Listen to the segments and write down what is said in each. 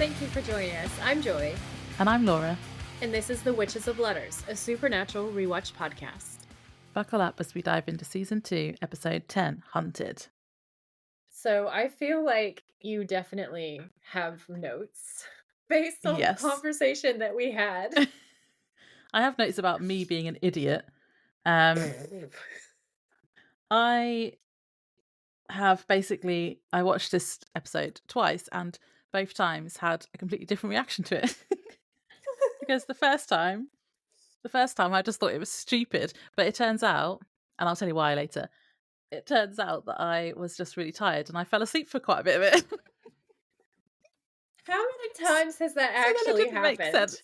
Thank you for joining us. I'm Joy. And I'm Laura. And this is The Witches of Letters, a supernatural rewatch podcast. Buckle up as we dive into Season 2, Episode 10, Hunted. So I feel like you definitely have notes based on the conversation that we had. I have notes about me being an idiot. I watched this episode twice and both times had a completely different reaction to it. Because the first time I just thought it was stupid, but it turns out, and I'll tell you why later, it turns out that I was just really tired and I fell asleep for quite a bit of it. How many times has that actually happened? Make sense.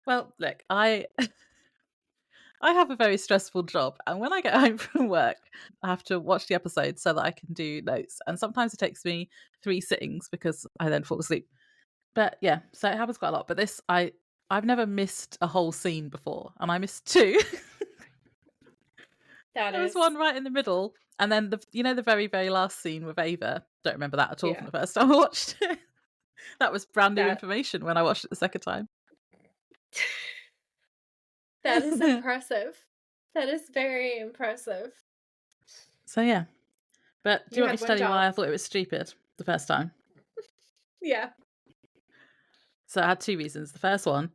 Well, look, I have a very stressful job, and when I get home from work, I have to watch the episode so that I can do notes. And sometimes it takes me 3 sittings because I then fall asleep. But yeah, so it happens quite a lot. But this, I've never missed a whole scene before, and I missed 2. There was one right in the middle, and then the very, very last scene with Ava. Don't remember that at all from the first time I watched it. That was brand new information when I watched it the second time. That is impressive. That is very impressive. So yeah. But do you want me to tell you why I thought it was stupid the first time? Yeah. So I had 2 reasons. The first one,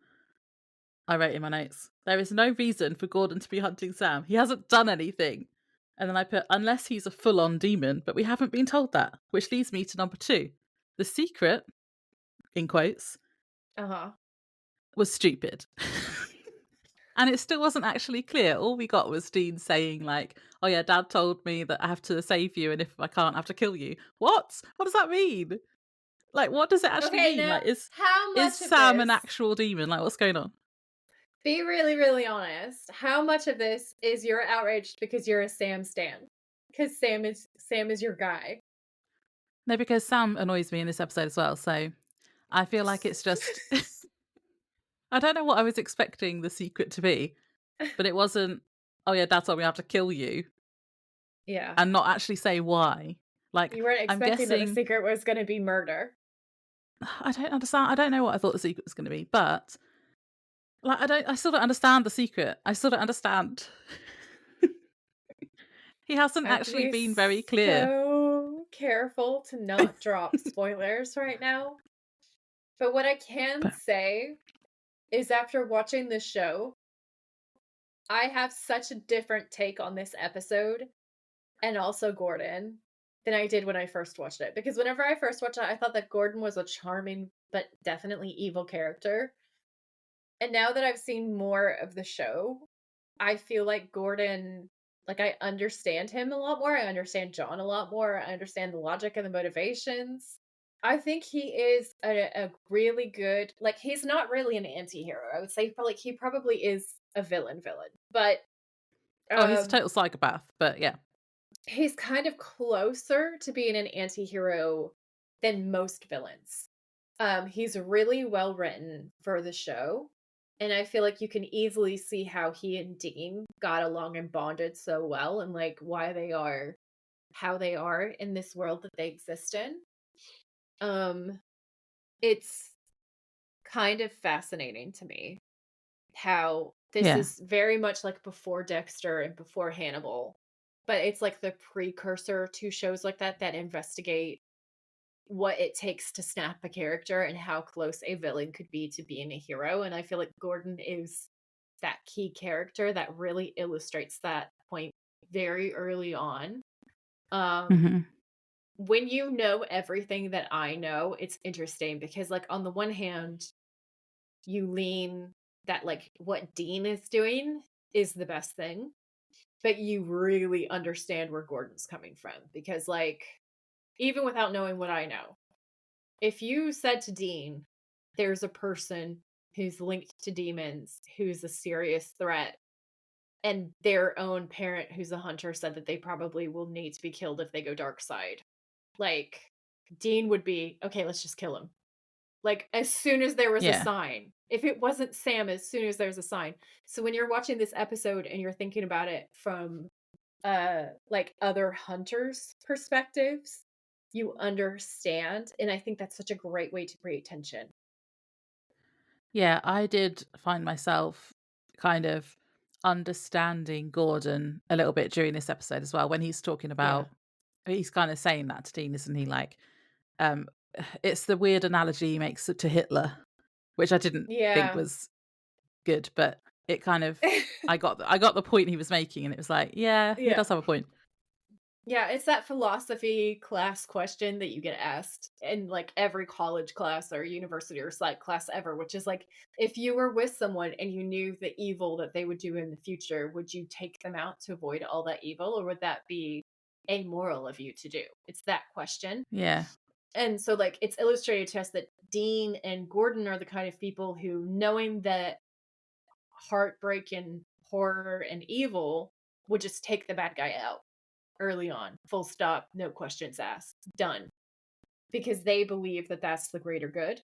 I wrote in my notes, there is no reason for Gordon to be hunting Sam. He hasn't done anything. And then I put, unless he's a full-on demon, but we haven't been told that, which leads me to number 2. The secret, in quotes, was stupid. And it still wasn't actually clear. All we got was Dean saying like, oh yeah, Dad told me that I have to save you, and if I can't, I have to kill you. What? What does that mean? Like, what does it actually mean? Now, like, is Sam an actual demon? Like, what's going on? Be really, really honest. How much of this is you're outraged because you're a Sam stan? Because Sam is your guy. No, because Sam annoys me in this episode as well. So I feel like it's just... I don't know what I was expecting the secret to be, but it wasn't, oh yeah, Dad told me I have to kill you. Yeah. And not actually say why. Like, you weren't expecting that the secret was going to be murder. I don't understand. I don't know what I thought the secret was going to be, but like, I still don't understand the secret. I still don't understand. He hasn't actually been very clear. So careful to not drop spoilers right now. But what I can say is after watching this show, I have such a different take on this episode and also Gordon than I did when I first watched it. Because whenever I first watched it, I thought that Gordon was a charming but definitely evil character. And now that I've seen more of the show, I feel like Gordon, like I understand him a lot more. I understand John a lot more. I understand the logic and the motivations. I think he is a really good, like he's not really an anti-hero. I would say he probably is a villain, but he's a total psychopath, but yeah. He's kind of closer to being an anti-hero than most villains. He's really well written for the show, and I feel like you can easily see how he and Dean got along and bonded so well, and like why they are how they are in this world that they exist in. It's kind of fascinating to me how this is very much like before Dexter and before Hannibal, but it's like the precursor to shows like that investigate what it takes to snap a character and how close a villain could be to being a hero. And I feel like Gordon is that key character that really illustrates that point very early on. When you know everything that I know, it's interesting because like on the one hand, you lean that like what Dean is doing is the best thing, but you really understand where Gordon's coming from because like even without knowing what I know, if you said to Dean, there's a person who's linked to demons, who's a serious threat, and their own parent who's a hunter said that they probably will need to be killed if they go dark side, like Dean would be, okay, let's just kill him. Like as soon as there was a sign. If it wasn't Sam, as soon as there's a sign. So when you're watching this episode and you're thinking about it from like other hunters' perspectives, you understand, and I think that's such a great way to create tension. Yeah, I did find myself kind of understanding Gordon a little bit during this episode as well when he's talking Yeah. about he's kind of saying that to Dean, isn't he? Like, um, it's the weird analogy he makes to Hitler, which I didn't think Yeah. was good, but it kind of I got the point he was making, and it was like, yeah, he Yeah. does have a point. Yeah, it's that philosophy class question that you get asked in like every college class or university or psych class ever, which is like, if you were with someone and you knew the evil that they would do in the future, would you take them out to avoid all that evil, or would that be amoral of you to do? It's that question. Yeah, And so, like, it's illustrated to us that Dean and Gordon are the kind of people who, knowing that heartbreak and horror and evil, would just take the bad guy out early on, full stop, no questions asked, done, because they believe that that's the greater good.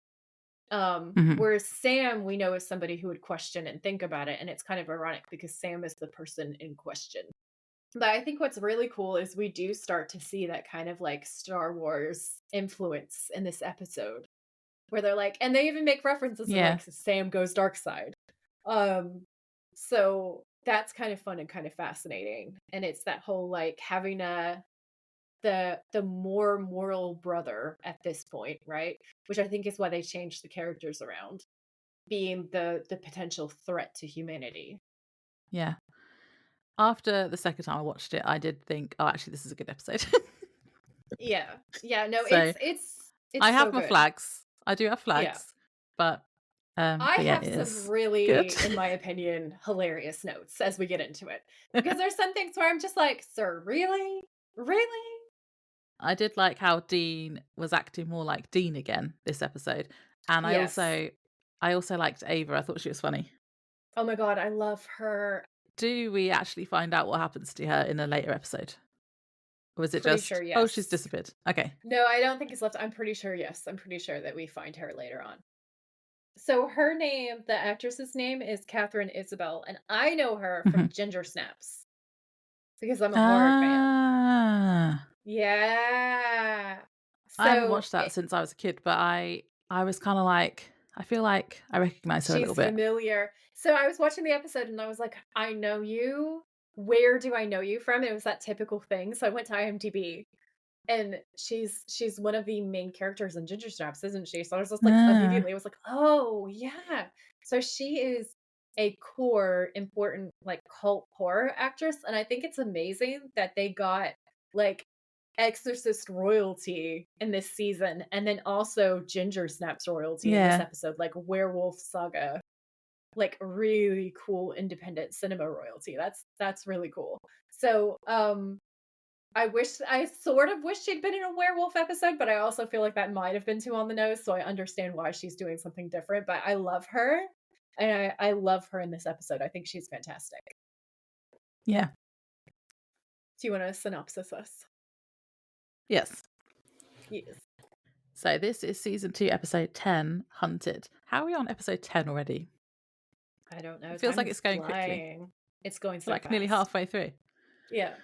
hmm, Whereas Sam, we know, is somebody who would question and think about it, and it's kind of ironic because Sam is the person in question. But I think what's really cool is we do start to see that kind of like Star Wars influence in this episode, where they're like, and they even make references to yeah, like Sam goes dark side. Um, so that's kind of fun and kind of fascinating, and it's that whole like having the more moral brother at this point, right? Which I think is why they changed the characters around, being the potential threat to humanity. yeah. After the second time I watched it, I did think, oh, actually, this is a good episode. Yeah. Yeah, no, So it's I so have my good. flags. I do have Yeah. flags, but I yeah, have it some is good. really, in my opinion, hilarious notes as we get into it. Because there's some things where I'm just like, "Sir, really? Really?" I did like how Dean was acting more like Dean again this episode, and Yes. I also liked Ava. I thought she was funny. Oh my god, I love her. Do we actually find out what happens to her in a later episode? Or is it Pretty sure just, oh, she's yes. disappeared? Okay. No, I don't think it's left. I'm pretty sure yes. I'm pretty sure that we find her later on. So her name, the actress's name is Catherine Isabel, and I know her from Mhm. Ginger Snaps because I'm a horror fan. Ah. Yeah. I haven't So watched that since I was a kid, but I was kinda like, I feel like I recognize her a little she's bit. familiar. So I was watching the episode and I was like, I know you. Where do I know you from? It was that typical thing. So I went to IMDb, and she's one of the main characters in Ginger Snaps, isn't she? So I was just like Ah. immediately I was like, "Oh, yeah." So she is a core important like cult horror actress, and I think it's amazing that they got like Exorcist royalty in this season and then also Ginger Snaps royalty in this Yeah. episode, like Werewolf Saga, like really cool independent cinema royalty. That's really cool. So, I sort of wish she'd been in a werewolf episode, but I also feel like that might have been too on the nose, so I understand why she's doing something different, but I love her, and I love her in this episode. I think she's fantastic. Yeah. Do you wanna synopsis us? Yes. Yes. So this is season 2, episode 10, Hunted. How are we on episode 10 already? I don't know, It feels time like is it's going quickly. flying. It's going We're so like nearly fast. halfway through. Yeah.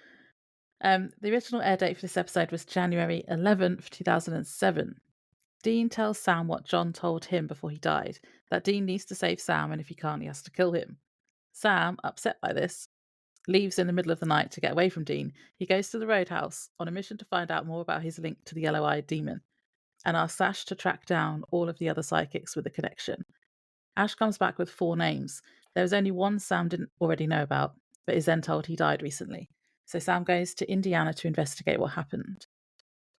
The original air date for this episode was January 11th, 2007. Dean tells Sam what John told him before he died, that Dean needs to save Sam, and if he can't, he has to kill him. Sam, upset by this, leaves in the middle of the night to get away from Dean. He goes to the roadhouse on a mission to find out more about his link to the yellow-eyed demon, and asks Ash to track down all of the other psychics with a connection. Ash comes back with 4 names. There was only one Sam didn't already know about, but is then told he died recently. So Sam goes to Indiana to investigate what happened.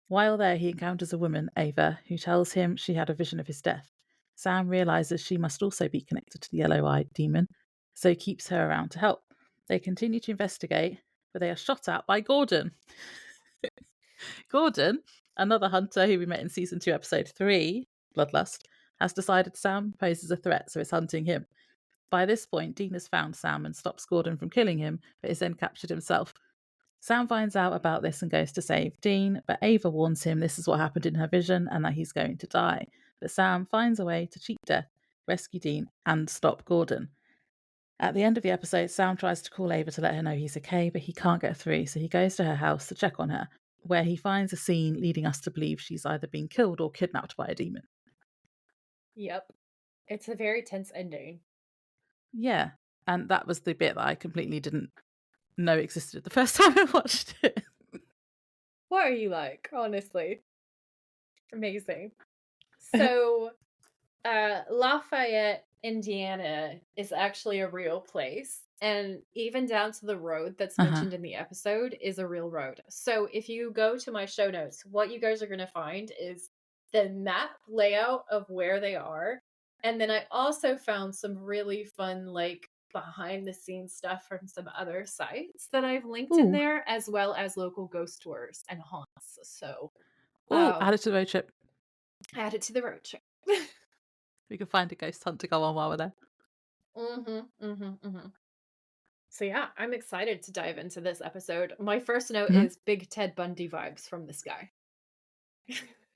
While there, he encounters a woman, Ava, who tells him she had a vision of his death. Sam realizes she must also be connected to the yellow-eyed demon, so he keeps her around to help. They continue to investigate, but they are shot at by Gordon. Gordon, another hunter who we met in season 2, episode 3, Bloodlust, has decided Sam poses a threat, so is hunting him. By this point, Dean has found Sam and stops Gordon from killing him, but is then captured himself. Sam finds out about this and goes to save Dean, but Ava warns him this is what happened in her vision and that he's going to die. But Sam finds a way to cheat death, rescue Dean, and stop Gordon. At the end of the episode, Sam tries to call Ava to let her know he's okay, but he can't get through, so he goes to her house to check on her. where he finds a scene leading us to believe she's either been killed or kidnapped by a demon. Yep. It's a very tense ending. Yeah. And that was the bit that I completely didn't know existed the first time I watched it. What are you like, honestly? Amazing. So, Lafayette, Indiana is actually a real place. And even down to the road that's mentioned in the episode is a real road. So if you go to my show notes, what you guys are going to find is the map layout of where they are. And then I also found some really fun, like, behind the scenes stuff from some other sites that I've linked in Ooh. there, as well as local ghost tours and haunts. So, Add it to the road trip. add it to the road trip. We can find a ghost hunt to go on while we're there. So yeah, I'm excited to dive into this episode. My first note is big Ted Bundy vibes from this guy.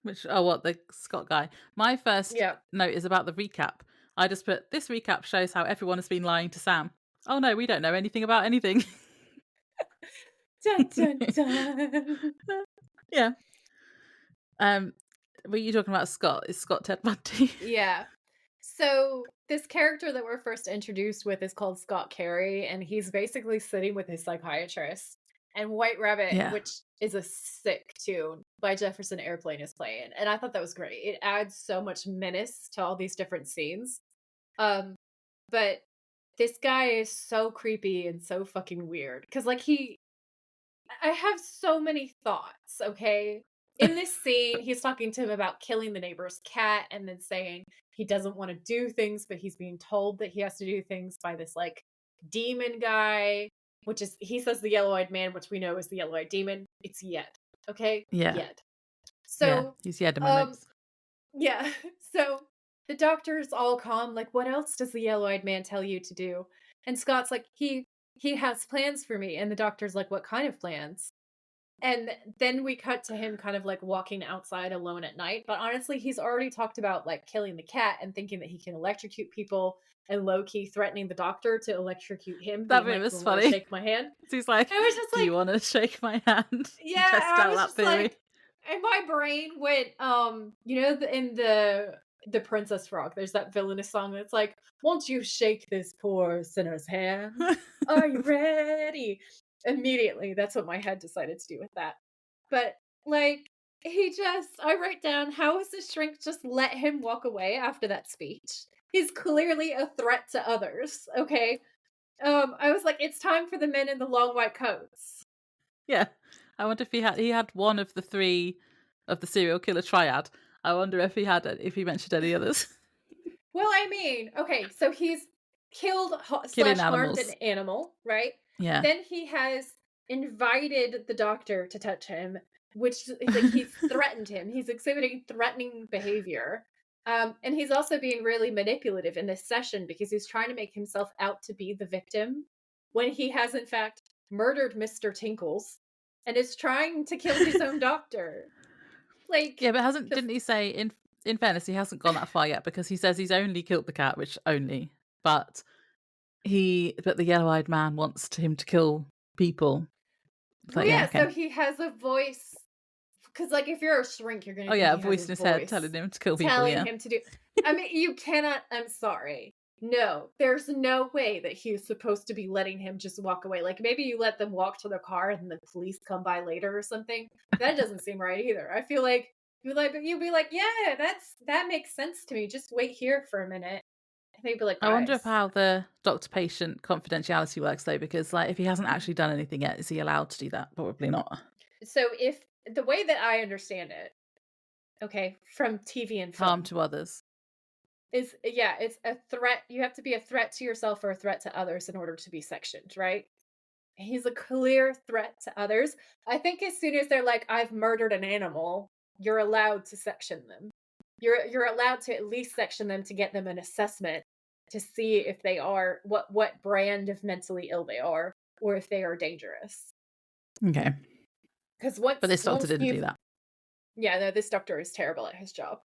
The Scott guy. My first note is about the recap. I just put, this recap shows how everyone has been lying to Sam. Oh no, we don't know anything about anything. Dun, dun, dun. Yeah. Were you talking about Scott? Is Scott Ted Bundy? Yeah. So this character that we're first introduced with is called Scott Carey, and he's basically sitting with his psychiatrist. And White Rabbit, which is a sick tune by Jefferson Airplane, is playing. And I thought that was great. It adds so much menace to all these different scenes. But this guy is so creepy and so fucking weird. Because, like, I have so many thoughts, okay? In this scene, he's talking to him about killing the neighbor's cat and then saying he doesn't want to do things, but he's being told that he has to do things by this, like, demon guy, which is, he says the yellow-eyed man, which we know is the yellow-eyed demon. It's Yed, okay? Yeah. Yed. So, he's Yed in my notes. Yeah, so the doctor's all calm, like, what else does the yellow-eyed man tell you to do? And Scott's like, he has plans for me. And the doctor's like, what kind of plans? And then we cut to him kind of like walking outside alone at night. But honestly, he's already talked about like killing the cat and thinking that he can electrocute people, and low-key threatening the doctor to electrocute him. That bit was funny. Shake my hand. He's like, I was just do you want to shake my hand? Yeah, Test I out was that just theory. like, and my brain went, you know, in the Princess Frog, there's that villainous song that's like, won't you shake this poor sinner's hand? Are you ready? Immediately, that's what my head decided to do with that. But, like, I write down, how is this shrink just let him walk away after that speech? He's clearly a threat to others, okay? I was like, it's time for the men in the long white coats. Yeah. I wonder if he had one of the three of the serial killer triad. I wonder if he mentioned any others. Well, I mean, okay, so he's killed / harmed an animal, right? Yeah. Then he has invited the doctor to touch him, which, like, he's threatened him. He's exhibiting threatening behavior. And he's also being really manipulative in this session because he's trying to make himself out to be the victim when he has, in fact, murdered Mr. Tinkles and is trying to kill his own doctor. Like, yeah, but didn't he say, in fairness, he hasn't gone that far yet, because he says he's only killed the cat, but the yellow-eyed man wants him to kill people. So he has a voice, because, like, if you're a shrink, you're gonna a voice in his head telling him to kill people, telling him to do. I mean, you cannot. I'm sorry. No, there's no way that he's supposed to be letting him just walk away. Like, maybe you let them walk to their car and the police come by later or something. That doesn't seem right either. I feel like you'd be like, yeah, that makes sense to me. Just wait here for a minute. And they'd be like, I wonder how the doctor-patient confidentiality works, though, because, like, if he hasn't actually done anything yet, is he allowed to do that? Probably not. So if the way that I understand it, okay, from TV and film, harm to others. it's a threat. You have to be a threat to yourself or a threat to others in order to be sectioned, right? He's a clear threat to others. I think as soon as they're like, I've murdered an animal, you're allowed to section them. You're allowed to at least section them to get them an assessment to see if they are what brand of mentally ill they are, or if they are dangerous. Okay. But this doctor didn't do that. Yeah, no, this doctor is terrible at his job.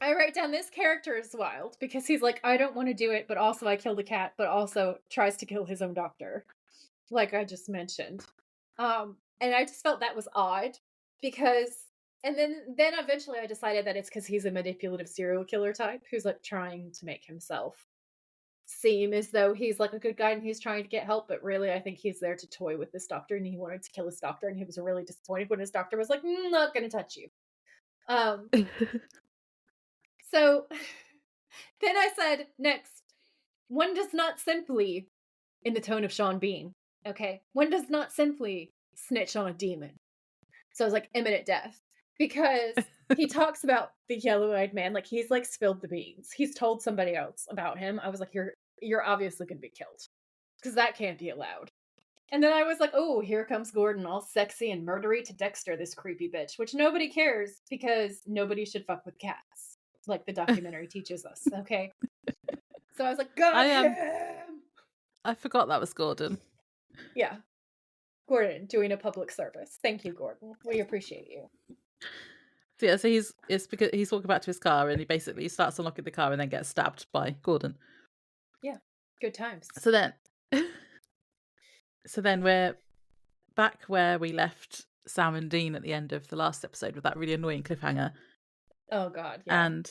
I write down, this character is wild because he's like, I don't want to do it, but also I killed a cat, but also tries to kill his own doctor, like I just mentioned. And I just felt that was odd because and then eventually I decided that it's because he's a manipulative serial killer type who's, like, trying to make himself seem as though he's, like, a good guy and he's trying to get help, but really I think he's there to toy with this doctor, and he wanted to kill his doctor, and he was really disappointed when his doctor was like, Not gonna touch you." Um, so then I said, "Next, one does not simply" in the tone of Sean Bean, okay? "One does not simply snitch on a demon." So I was like, imminent death. Because he talks about the yellow-eyed man, like he's like spilled the beans. He's told somebody else about him. I was like, you're obviously gonna be killed. Because that can't be allowed. And then I was like, oh, here comes Gordon, all sexy and murdery to Dexter, this creepy bitch, which nobody cares because nobody should fuck with cats. Like the documentary teaches us, okay? So I was like, got I him! I forgot that was Gordon. Yeah. Gordon doing a public service. Thank you, Gordon. We appreciate you. So yeah, so it's because he's walking back to his car and he basically starts unlocking the car and then gets stabbed by Gordon. Yeah. Good times. So then so then we're back where we left Sam and Dean at the end of the last episode with that really annoying cliffhanger. Oh god, yeah. And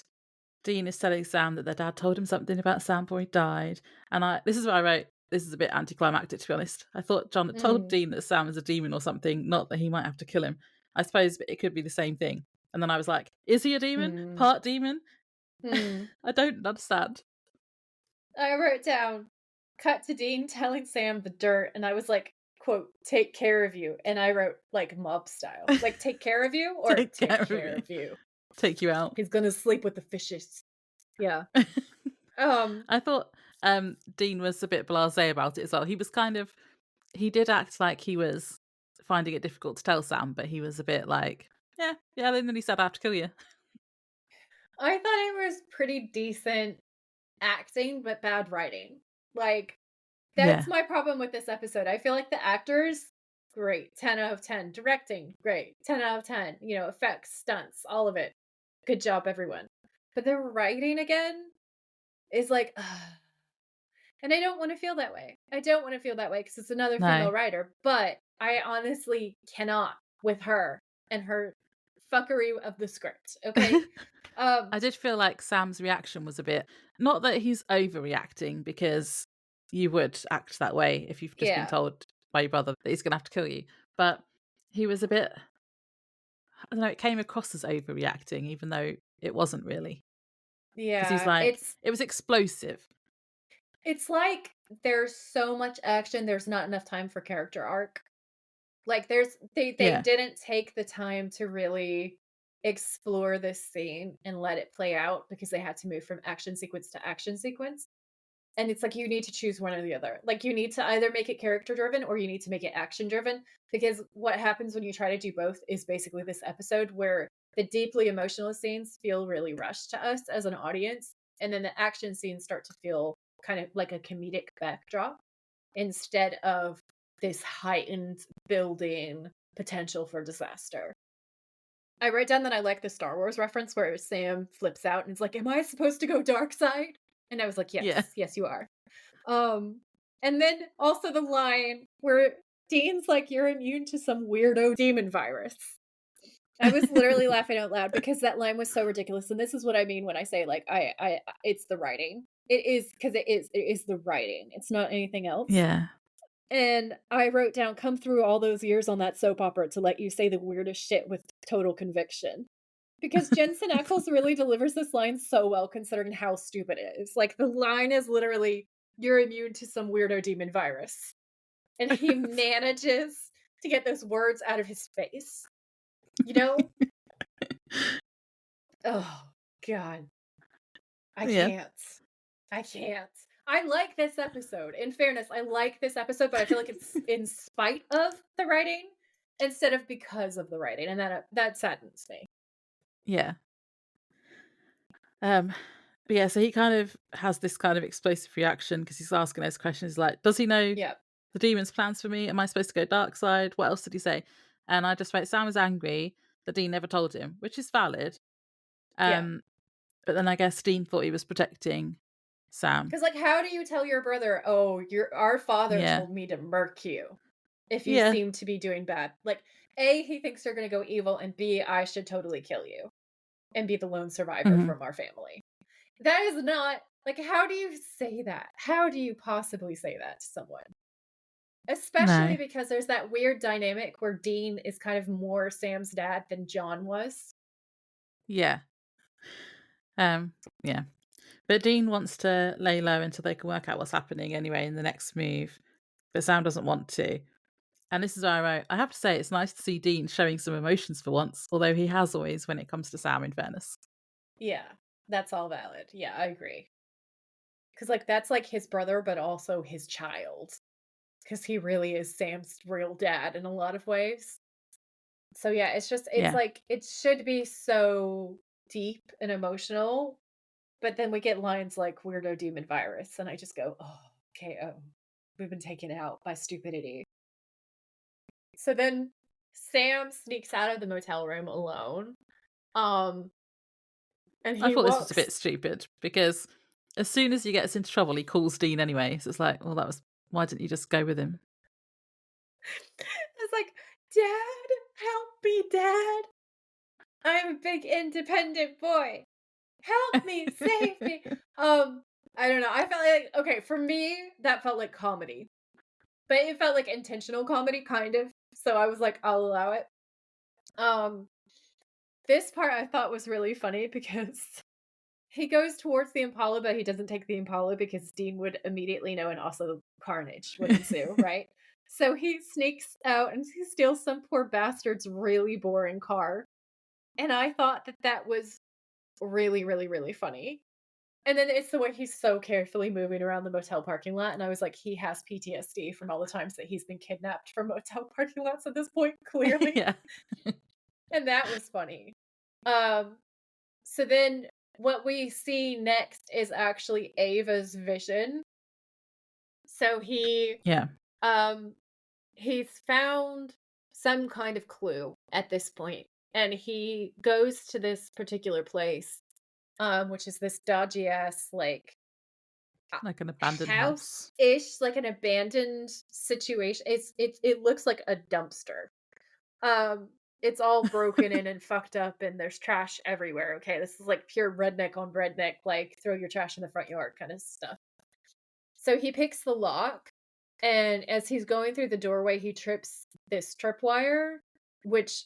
Dean is telling Sam that their dad told him something about Sam before he died. And this is what I wrote. This is a bit anticlimactic, to be honest. I thought John had told Mm, Dean that Sam is a demon or something, not that he might have to kill him. I suppose it could be the same thing. And then I was like, is he a demon? mm, Part demon? mm. I don't understand. I wrote down, cut to Dean telling Sam the dirt, and I was like, quote, take care of you. And I wrote, like, mob style. Like, take care of you or Take take care of care you. of you. Take you out. He's gonna sleep with the fishes. Yeah. I thought Dean was a bit blasé about it as well. He did act like he was finding it difficult to tell Sam, but he was a bit like, yeah, then he said I have to kill you. I thought it was pretty decent acting, but bad writing. Like, that's Yeah. my problem with this episode. I feel like the actors, great, 10 out of 10. Directing, great, 10 out of 10. You know, effects, stunts, all of it. Good job, everyone. But the writing again is like, ugh. And I don't want to feel that way. I don't want to feel that way because it's another No. female writer, but I honestly cannot with her and her fuckery of the script. Okay. I did feel like Sam's reaction was a bit, not that he's overreacting, because you would act that way if you've just been Yeah. told by your brother that he's going to have to kill you. But he was a bit, I don't know, it came across as overreacting, even though it wasn't really. Because he's Yeah. like, it was explosive. It's like there's so much action, there's not enough time for character arc. Like they Yeah. didn't take the time to really explore this scene and let it play out because they had to move from action sequence to action sequence. And it's like you need to choose one or the other. Like you need to either make it character driven or you need to make it action driven because what happens when you try to do both is basically this episode where the deeply emotional scenes feel really rushed to us as an audience and then the action scenes start to feel kind of like a comedic backdrop instead of this heightened building potential for disaster. I wrote down that I like the Star Wars reference where Sam flips out and is like, "Am I supposed to go dark side?" And I was like, Yeah. "Yes, yes, you are." And then also the line where Dean's like, "You're immune to some weirdo demon virus." I was literally laughing out loud because that line was so ridiculous. And this is what I mean when I say like it's the writing. It is because it is the writing. It's not anything else. Yeah. And I wrote down, come through all those years on that soap opera to let you say the weirdest shit with total conviction. Because Jensen Ackles really delivers this line so well considering how stupid it is. Like, the line is literally, you're immune to some weirdo demon virus. And he manages to get those words out of his face. You know? Oh, God. I Yeah. can't. I can't. I like this episode. In fairness, I like this episode, but I feel like it's in spite of the writing instead of because of the writing, and that saddens me. Yeah. But yeah, so he kind of has this kind of explosive reaction because he's asking those questions like, does he know Yeah. the demon's plans for me? Am I supposed to go dark side? What else did he say? And I just wrote, Sam was angry that Dean never told him, which is valid. Yeah. But then I guess Dean thought he was protecting Sam. Because, like, how do you tell your brother, oh, our father Yeah. told me to murk you? if you Yeah. seem to be doing bad. Like, A, he thinks you're gonna go evil, and B, I should totally kill you and be the lone survivor Mhm. from our family. That is not like, how do you say that? How do you possibly say that to someone? Especially No. because there's that weird dynamic where Dean is kind of more Sam's dad than John was. Yeah. Yeah. But Dean wants to lay low until they can work out what's happening anyway in the next move, but Sam doesn't want to. And this is where I have to say it's nice to see Dean showing some emotions for once, although he has always when it comes to Sam, in fairness. Yeah, that's all valid. Yeah, I agree. Because, like, that's like his brother, but also his child. Because he really is Sam's real dad in a lot of ways. So, yeah, it's Yeah. like, it should be so deep and emotional. But then we get lines like weirdo demon virus. And I just go, oh, okay, oh, we've been taken out by stupidity. So then Sam sneaks out of the motel room alone. Um, and I he thought this was a bit walks. stupid because as soon as he gets into trouble, he calls Dean anyway. So it's like, well, why didn't you just go with him? It's like, Dad, help me, Dad. I'm a big independent boy. Help me, save me. Um, I don't know. I felt like okay, for me, that felt like comedy. But it felt like intentional comedy, kind of. So I was like, I'll allow it. Um, this part I thought was really funny because he goes towards the Impala, but he doesn't take the Impala because Dean would immediately know and also carnage would ensue, right? So he sneaks out and he steals some poor bastard's really boring car. And I thought that that was really, really, really funny. And then it's the way he's so carefully moving around the motel parking lot, and I was like, he has PTSD from all the times that he's been kidnapped from motel parking lots at this point, clearly. Yeah. And that was funny. Um, so then what we see next is actually Ava's vision. So Yeah. um he's found some kind of clue at this point, and he goes to this particular place, which is this dodgy ass like Like an abandoned house. house-ish, like an abandoned situation. It looks like a dumpster. Um, it's all broken in and fucked up, and there's trash everywhere. Okay, this is like pure redneck on redneck, like throw your trash in the front yard kind of stuff. So he picks the lock, and as he's going through the doorway, he trips this tripwire, which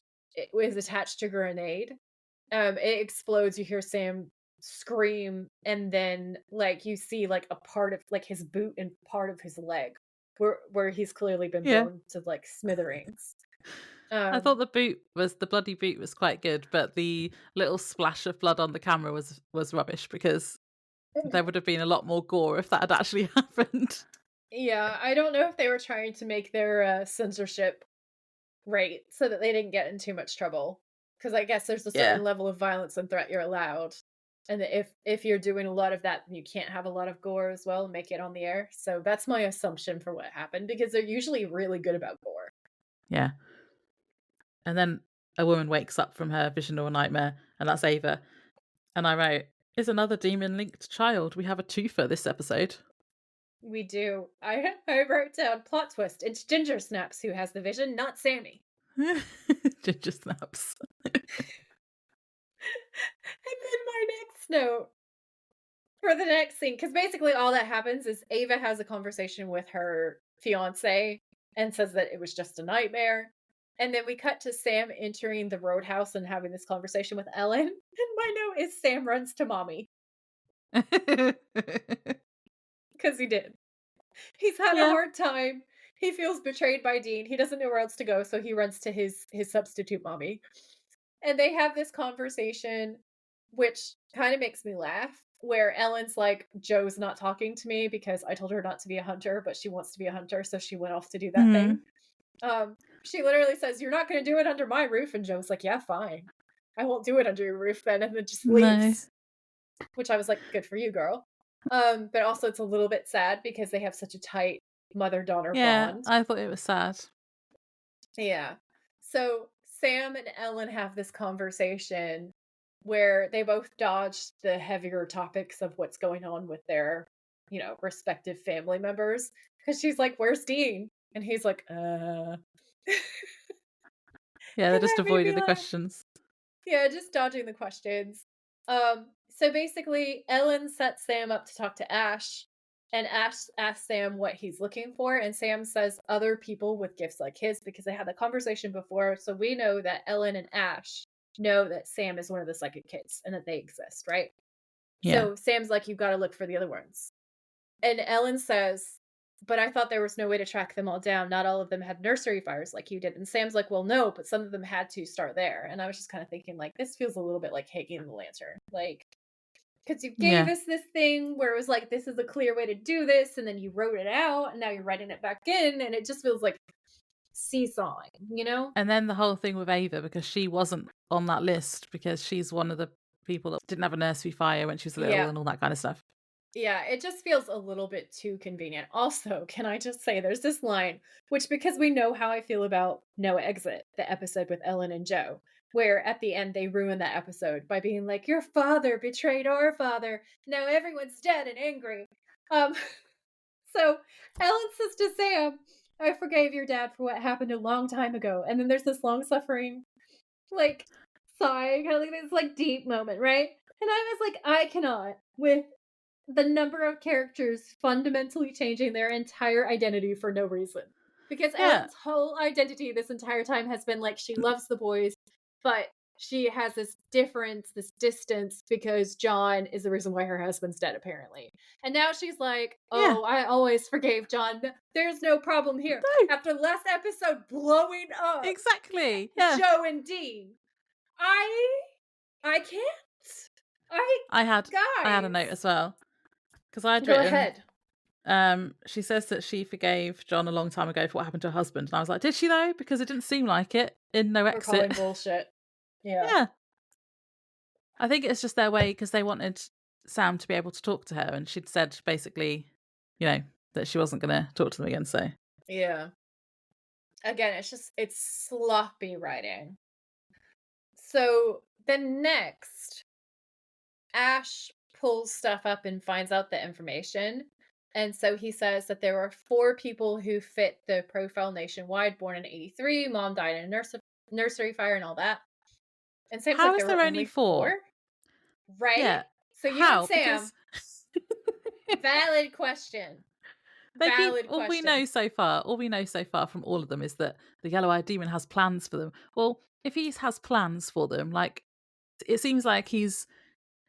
is attached to a grenade. It explodes, you hear Sam scream, and then, like, you see, like, a part of like, his boot and part of his leg where he's clearly been Yeah. blown to, like, smithereens. I thought Um the bloody boot was quite good, but the little splash of blood on the camera was rubbish because there would have bbeen a lot more gore if that had actually happened. Yeah, I don't know if they were trying to make their, censorship rate so that they didn't get in too much trouble. Because I guess there's a Yeah. certain level of violence and threat you're allowed, and that if you're doing a lot of that, then you can't have a lot of gore as well and make it on the air. So that's my assumption for what happened because they're usually really good about gore. Yeah. And then a woman wakes up from her vision or nightmare, and that's Ava. And I wrote, is another demon linked child. We have a twofer this episode. We do. I wrote down plot twist. It's Ginger Snaps who has the vision, not Sammy. Ginger snaps. And then my next note for the next scene, because basically all that happens is Ava has a conversation with her fiance and says that it was just a nightmare. And then we cut to Sam entering the roadhouse and having this conversation with Ellen. And my note is Sam runs to mommy because he did. He's had a Yeah. hard time. He feels betrayed by Dean. He doesn't know where else to go, so he runs to his substitute mommy. And they have this conversation, which kind of makes me laugh, where Ellen's like, Joe's not talking to me because I told her not to be a hunter, but she wants to be a hunter, so she went off to do that thing. Mhm. She literally says, "You're not going to do it under my roof," and Joe's like, "Yeah, fine. I won't do it under your roof then," and then just No. leaves. Which I was like, "Good for you, girl." But also it's a little bit sad because they have such a tight mother-daughter Yeah, bond. I thought it was sad. Yeah. So Sam and Ellen have this conversation where they both dodge the heavier topics of what's going on with their, respective family members. Because she's like, "Where's Dean?" And he's like, Yeah, they're And just that made avoiding me the laugh. questions. Yeah, just dodging the questions. So basically, Ellen sets Sam up to talk to Ash, and Ash asks Sam what he's looking for, and Sam says other people with gifts like his because they had the conversation before. So we know that Ellen and Ash know that Sam is one of the psychic kids and that they exist, right? Yeah. So Sam's like, you've got to look for the other ones. And Ellen says, but I thought there was no way to track them all down. Not all of them had nursery fires like you did. And Sam's like, well, no, but some of them had to start there. And I was just kind of thinking, like, this feels a little bit like hanging the lantern. Like, because you gave Yeah. us this thing where it was like, this is a clear way to do this. And then you wrote it out and now you're writing it back in. And it just feels like seesawing, you know? And then the whole thing with Ava, because she wasn't on that list because she's one of the people that didn't have a nursery fire when she was little Yeah. and all that kind of stuff. Yeah, it just feels a little bit too convenient. Also, can I just say there's this line, which because we know how I feel about No Exit, the episode with Ellen and Joe, where at the end they ruin that episode by being like, your father betrayed our father. Now everyone's dead and angry. Um, so Ellen says to Sam, I forgave your dad for what happened a long time ago. And then there's this long suffering, like, sigh, kind of like this like deep moment, right? And I was like, I cannot with the number of characters fundamentally changing their entire identity for no reason. Because Yeah. Ellen's whole identity this entire time has been like she loves the boys, but she has this difference, this distance, because John is the reason why her husband's dead, apparently. And now she's like, Yeah. oh, I always forgave John. There's no problem here. No. After last episode blowing up Exactly. Yeah. Joe and Dean, I can't. I had a note Guys. as well. Because I'd Go written, ahead. she says that she forgave John a long time ago for what happened to her husband. And I was like, did she though? Because it didn't seem like it in No We're calling Exit. bullshit. Yeah. Yeah. I think it's just their way because they wanted Sam to be able to talk to her. And she'd said basically, you know, that she wasn't going to talk to them again. So, Yeah. Again, it's sloppy writing. So then next, Ash pulls stuff up and finds out the information. And so he says that there were 4 people who fit the profile nationwide, born in 83. Mom died in a nursery fire and all that. And Sam's how like, is there were there only only 4? Right? Yeah. So you and How? Sam, Because valid question. they keep Valid all we question. know so far from all of them is that the yellow-eyed demon has plans for them. Well, if he has plans for them, like it seems like he's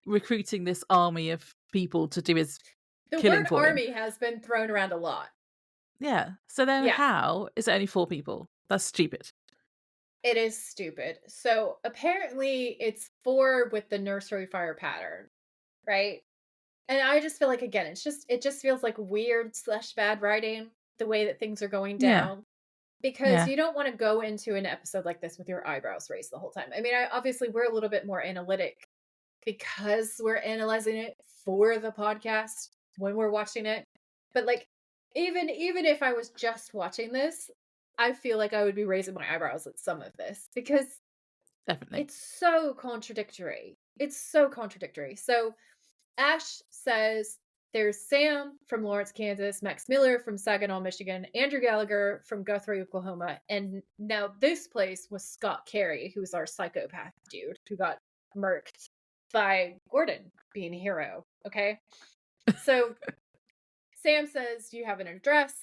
recruiting this army of people to do his The killing word for him. army has been thrown around a lot. Yeah. So then Yeah. how is it only 4 people? That's stupid. It is stupid. So apparently it's 4 with the nursery fire pattern, right? And I just feel like again, it just feels like weird slash bad writing, the way that things are going Yeah. down. Because Yeah. you don't want to go into an episode like this with your eyebrows raised the whole time. I mean, obviously we're a little bit more analytic because we're analyzing it for the podcast when we're watching it. But like even if I was just watching this, I feel like I would be raising my eyebrows at some of this because Definitely. it's so contradictory. It's so contradictory. So Ash says there's Sam from Lawrence, Kansas, Max Miller from Saginaw, Michigan, Andrew Gallagher from Guthrie, Oklahoma, and now this place was Scott Carey, who's our psychopath dude who got murked by Gordon being a hero. Okay. So Sam says, do you have an address?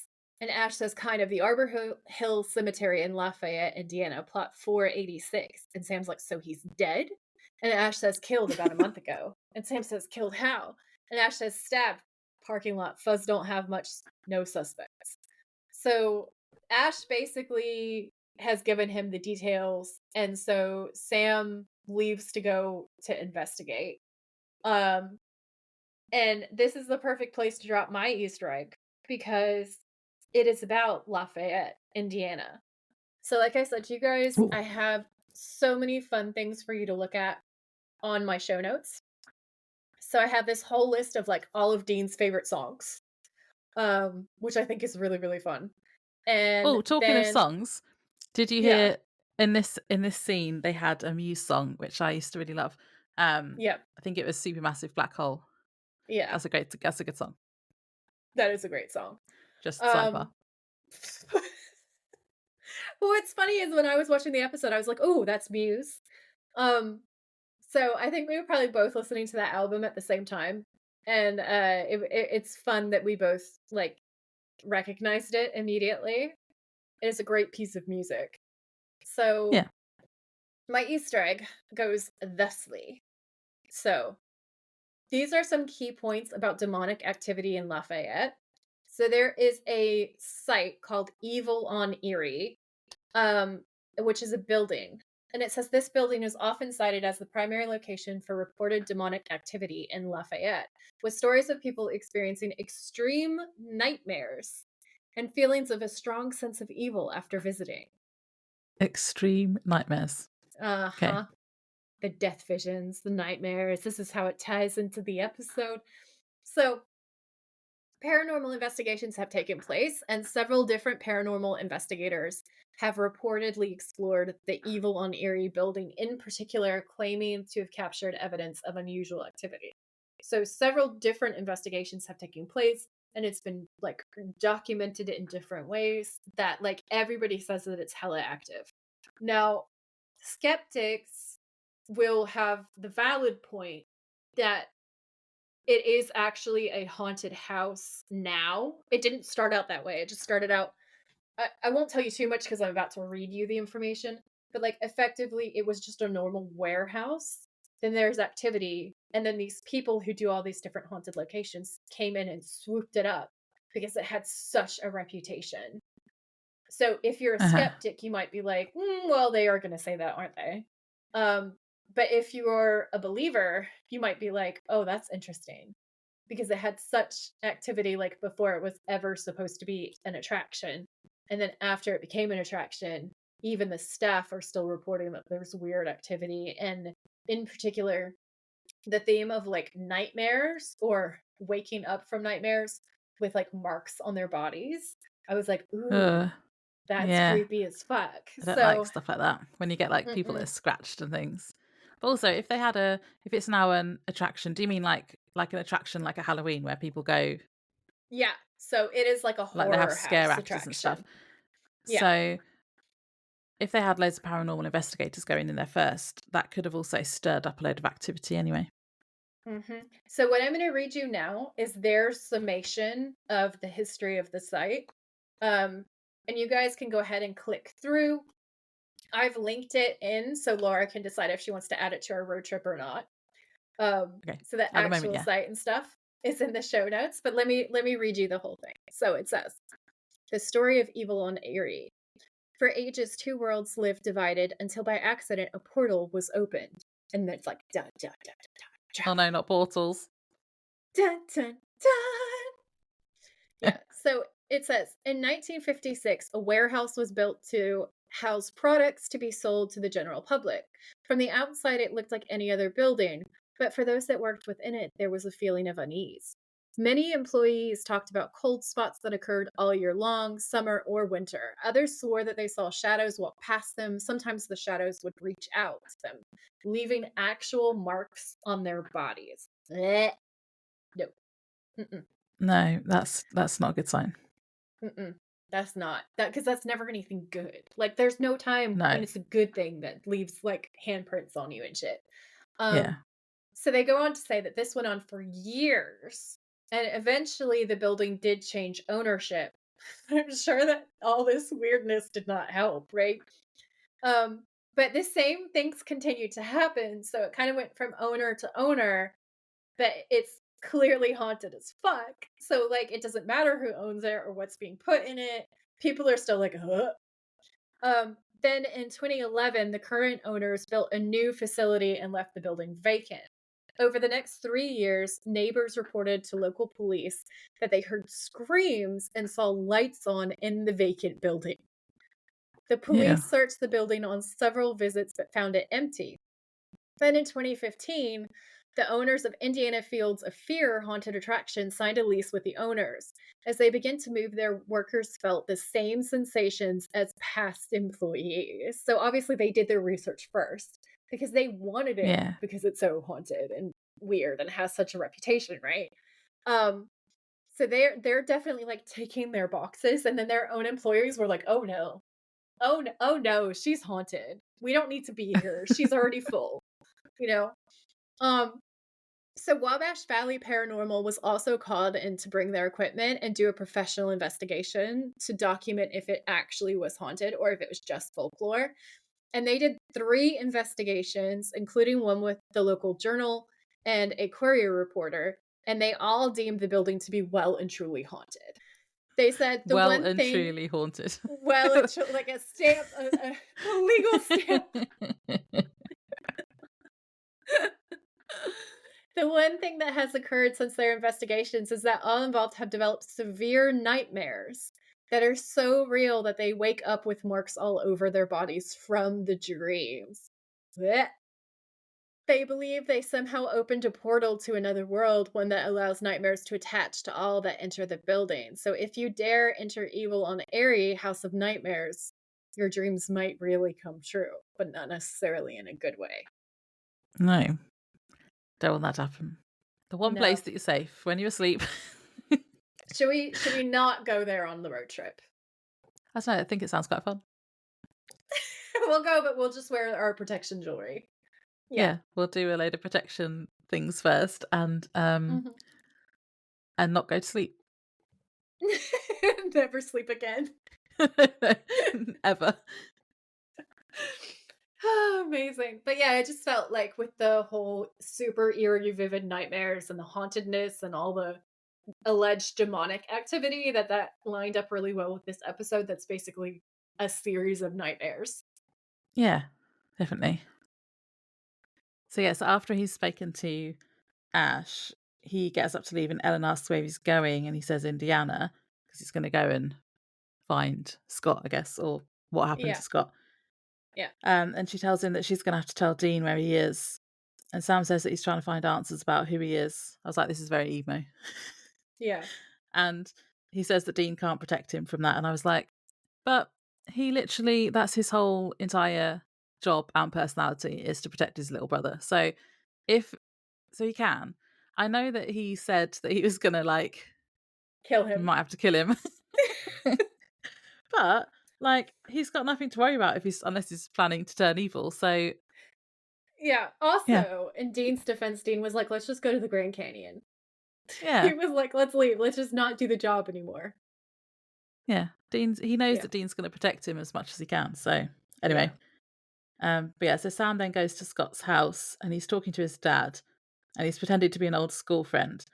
And Ash says, kind of the Arbor Hill Cemetery in Lafayette, Indiana, plot 486. And Sam's like, so he's dead? And Ash says, killed about a month ago. And Sam says, killed how? And Ash says, stabbed. Parking lot. Fuzz don't have much. No suspects. So Ash basically has given him the details. And so Sam leaves to go to investigate. And this is the perfect place to drop my Easter egg because it is about Lafayette, Indiana. So, like I said to you guys, Ooh. I have so many fun things for you to look at on my show notes. So, I have this whole list of like all of Dean's favorite songs, which I think is really, really fun. And talking of songs, did you yeah, hear in this scene they had a Muse song which I used to really love. yeah, I think it was Supermassive Black Hole. yeah, That's a good song. that is a great song. Just sidebar. Well, what's funny is when I was watching the episode, I was like, "Oh, that's Muse." Um, so I think we were probably both listening to that album at the same time, and it's fun that we both like recognized it immediately. It is a great piece of music. So Yeah. my Easter egg goes thusly. So these are some key points about demonic activity in Lafayette. So there is a site called Evil on Erie, um, which is a building. And it says this building is often cited as the primary location for reported demonic activity in Lafayette, with stories of people experiencing extreme nightmares and feelings of a strong sense of evil after visiting. Extreme nightmares. Uh Okay. huh. The death visions, the nightmares. This is how it ties into the episode. So, paranormal investigations have taken place, and several different paranormal investigators have reportedly explored the Evil on Erie building in particular, claiming to have captured evidence of unusual activity. So, several different investigations have taken place, and it's been like documented in different ways that, like, everybody says that it's hella active. Now, skeptics will have the valid point that it is actually a haunted house now. It didn't start out that way. It just started out I won't tell you too much because I'm about to read you the information, but like effectively it was just a normal warehouse. Then there's activity, and then these people who do all these different haunted locations came in and swooped it up because it had such a reputation. So if you're a Uh-huh. skeptic, you might be like, well, they are going to say that, aren't they? Um, but if you're a believer, you might be like, oh, that's interesting because it had such activity like before it was ever supposed to be an attraction. And then after it became an attraction, even the staff are still reporting that there's weird activity. And in particular, the theme of like nightmares or waking up from nightmares with like marks on their bodies. I was like, ooh, Uh, that's yeah. creepy as fuck. I don't like So, stuff like that when you get like people that are mm-mm. scratched and things. But also, if it's now an attraction, do you mean like an attraction like a Halloween where people go, Yeah. So it is like a like they have horror scare house actors and stuff? attraction. Yeah. So if they had loads of paranormal investigators going in there first, that could have also stirred up a load of activity anyway. So what I'm going to read you now is their summation of the history of the site. Um, and you guys can go ahead and click through. I've linked it in so Laura can decide if she wants to add it to our road trip or not. Okay. So the At the moment, actual yeah. site and stuff is in the show notes, but let me read you the whole thing. So it says, "The story of evil on Erie. For ages, two worlds lived divided until by accident a portal was opened." And it's like dun dun dun dun Oh no, not portals. dun dun dun. Yeah. So it says in 1956, a warehouse was built to house products to be sold to the general public. From the outside, it looked like any other building, but for those that worked within it, there was a feeling of unease. Many employees talked about cold spots that occurred all year long, summer or winter. Others swore that they saw shadows walk past them. Sometimes the shadows would reach out to them, leaving actual marks on their bodies. Blech. No. Mm-mm. No, that's not a good sign. Mm-mm. That's not that because that's never anything good. Like, there's no time No. when it's a good thing that leaves like handprints on you and shit. Yeah. Um, so they go on to say that this went on for years, and eventually the building did change ownership. I'm sure that all this weirdness did not help, right? But the same things continued to happen, so it kind of went from owner to owner, but it's clearly haunted as fuck. So like it doesn't matter who owns it or what's being put in it. People are still like, huh. Then in 2011, the current owners built a new facility and left the building vacant. Over the next 3 years, neighbors reported to local police that they heard screams and saw lights on in the vacant building. The Yeah. police searched the building on several visits but found it empty. Then in 2015, the owners of Indiana Fields of Fear haunted attraction signed a lease with the owners. As they began to move, their workers felt the same sensations as past employees. So obviously they did their research first because they wanted it Yeah. because it's so haunted and weird and has such a reputation, right? Um So they're definitely, like, taking their boxes, and then their own employees were like, "Oh, no. Oh, no, she's haunted. We don't need to be here. She's already full." You know? Um, so Wabash Valley Paranormal was also called in to bring their equipment and do a professional investigation to document if it actually was haunted or if it was just folklore. And they did 3 investigations, including one with the local journal and a courier reporter, and they all deemed the building to be well and truly haunted. They said the Well one and thing truly haunted. well and like a stamp, a legal stamp. The one thing that has occurred since their investigations is that all involved have developed severe nightmares that are so real that they wake up with marks all over their bodies from the dreams. Blech. They believe they somehow opened a portal to another world, one that allows nightmares to attach to all that enter the building. So if you dare enter evil on Erie, House of Nightmares, your dreams might really come true, but not necessarily in a good way. No, don't want that to happen. The one place No. that you're safe when you're asleep. Should we not go there on the road trip? I don't know, I think it sounds quite fun. We'll go, but we'll just wear our protection jewelry. Yeah, we'll do a load of protection things first and Mhm. not go to sleep. Never sleep again. Ever. Amazing. But yeah, I just felt like with the whole super eerie, vivid nightmares and the hauntedness and all the alleged demonic activity that lined up really well with this episode that's basically a series of nightmares. Yeah, definitely. So yeah, so after he's spoken to Ash, he gets up to leave and Ellen asks where he's going and he says Indiana because he's going to go and find Scott, I guess, or what happened Yeah. to Scott. Yeah. And she tells him that she's going to have to tell Dean where he is. And Sam says that he's trying to find answers about who he is. I was like, this is very emo. Yeah. And he says that Dean can't protect him from that. And I was like, but he literally, that's his whole entire job and personality is to protect his little brother. So he can. I know that he said that he was going to like, Kill he him. might have to kill him. But like, he's got nothing to worry about unless he's planning to turn evil. So Yeah. yeah, Also, in Dean's defense, Dean was like, let's just go to the Grand Canyon. yeah, He was like, let's leave. Let's just not do the job anymore. yeah. He knows Yeah. that Dean's going to protect him as much as he can. So Yeah. anyway, but yeah, so Sam then goes to Scott's house and he's talking to his dad and he's pretending to be an old school friend.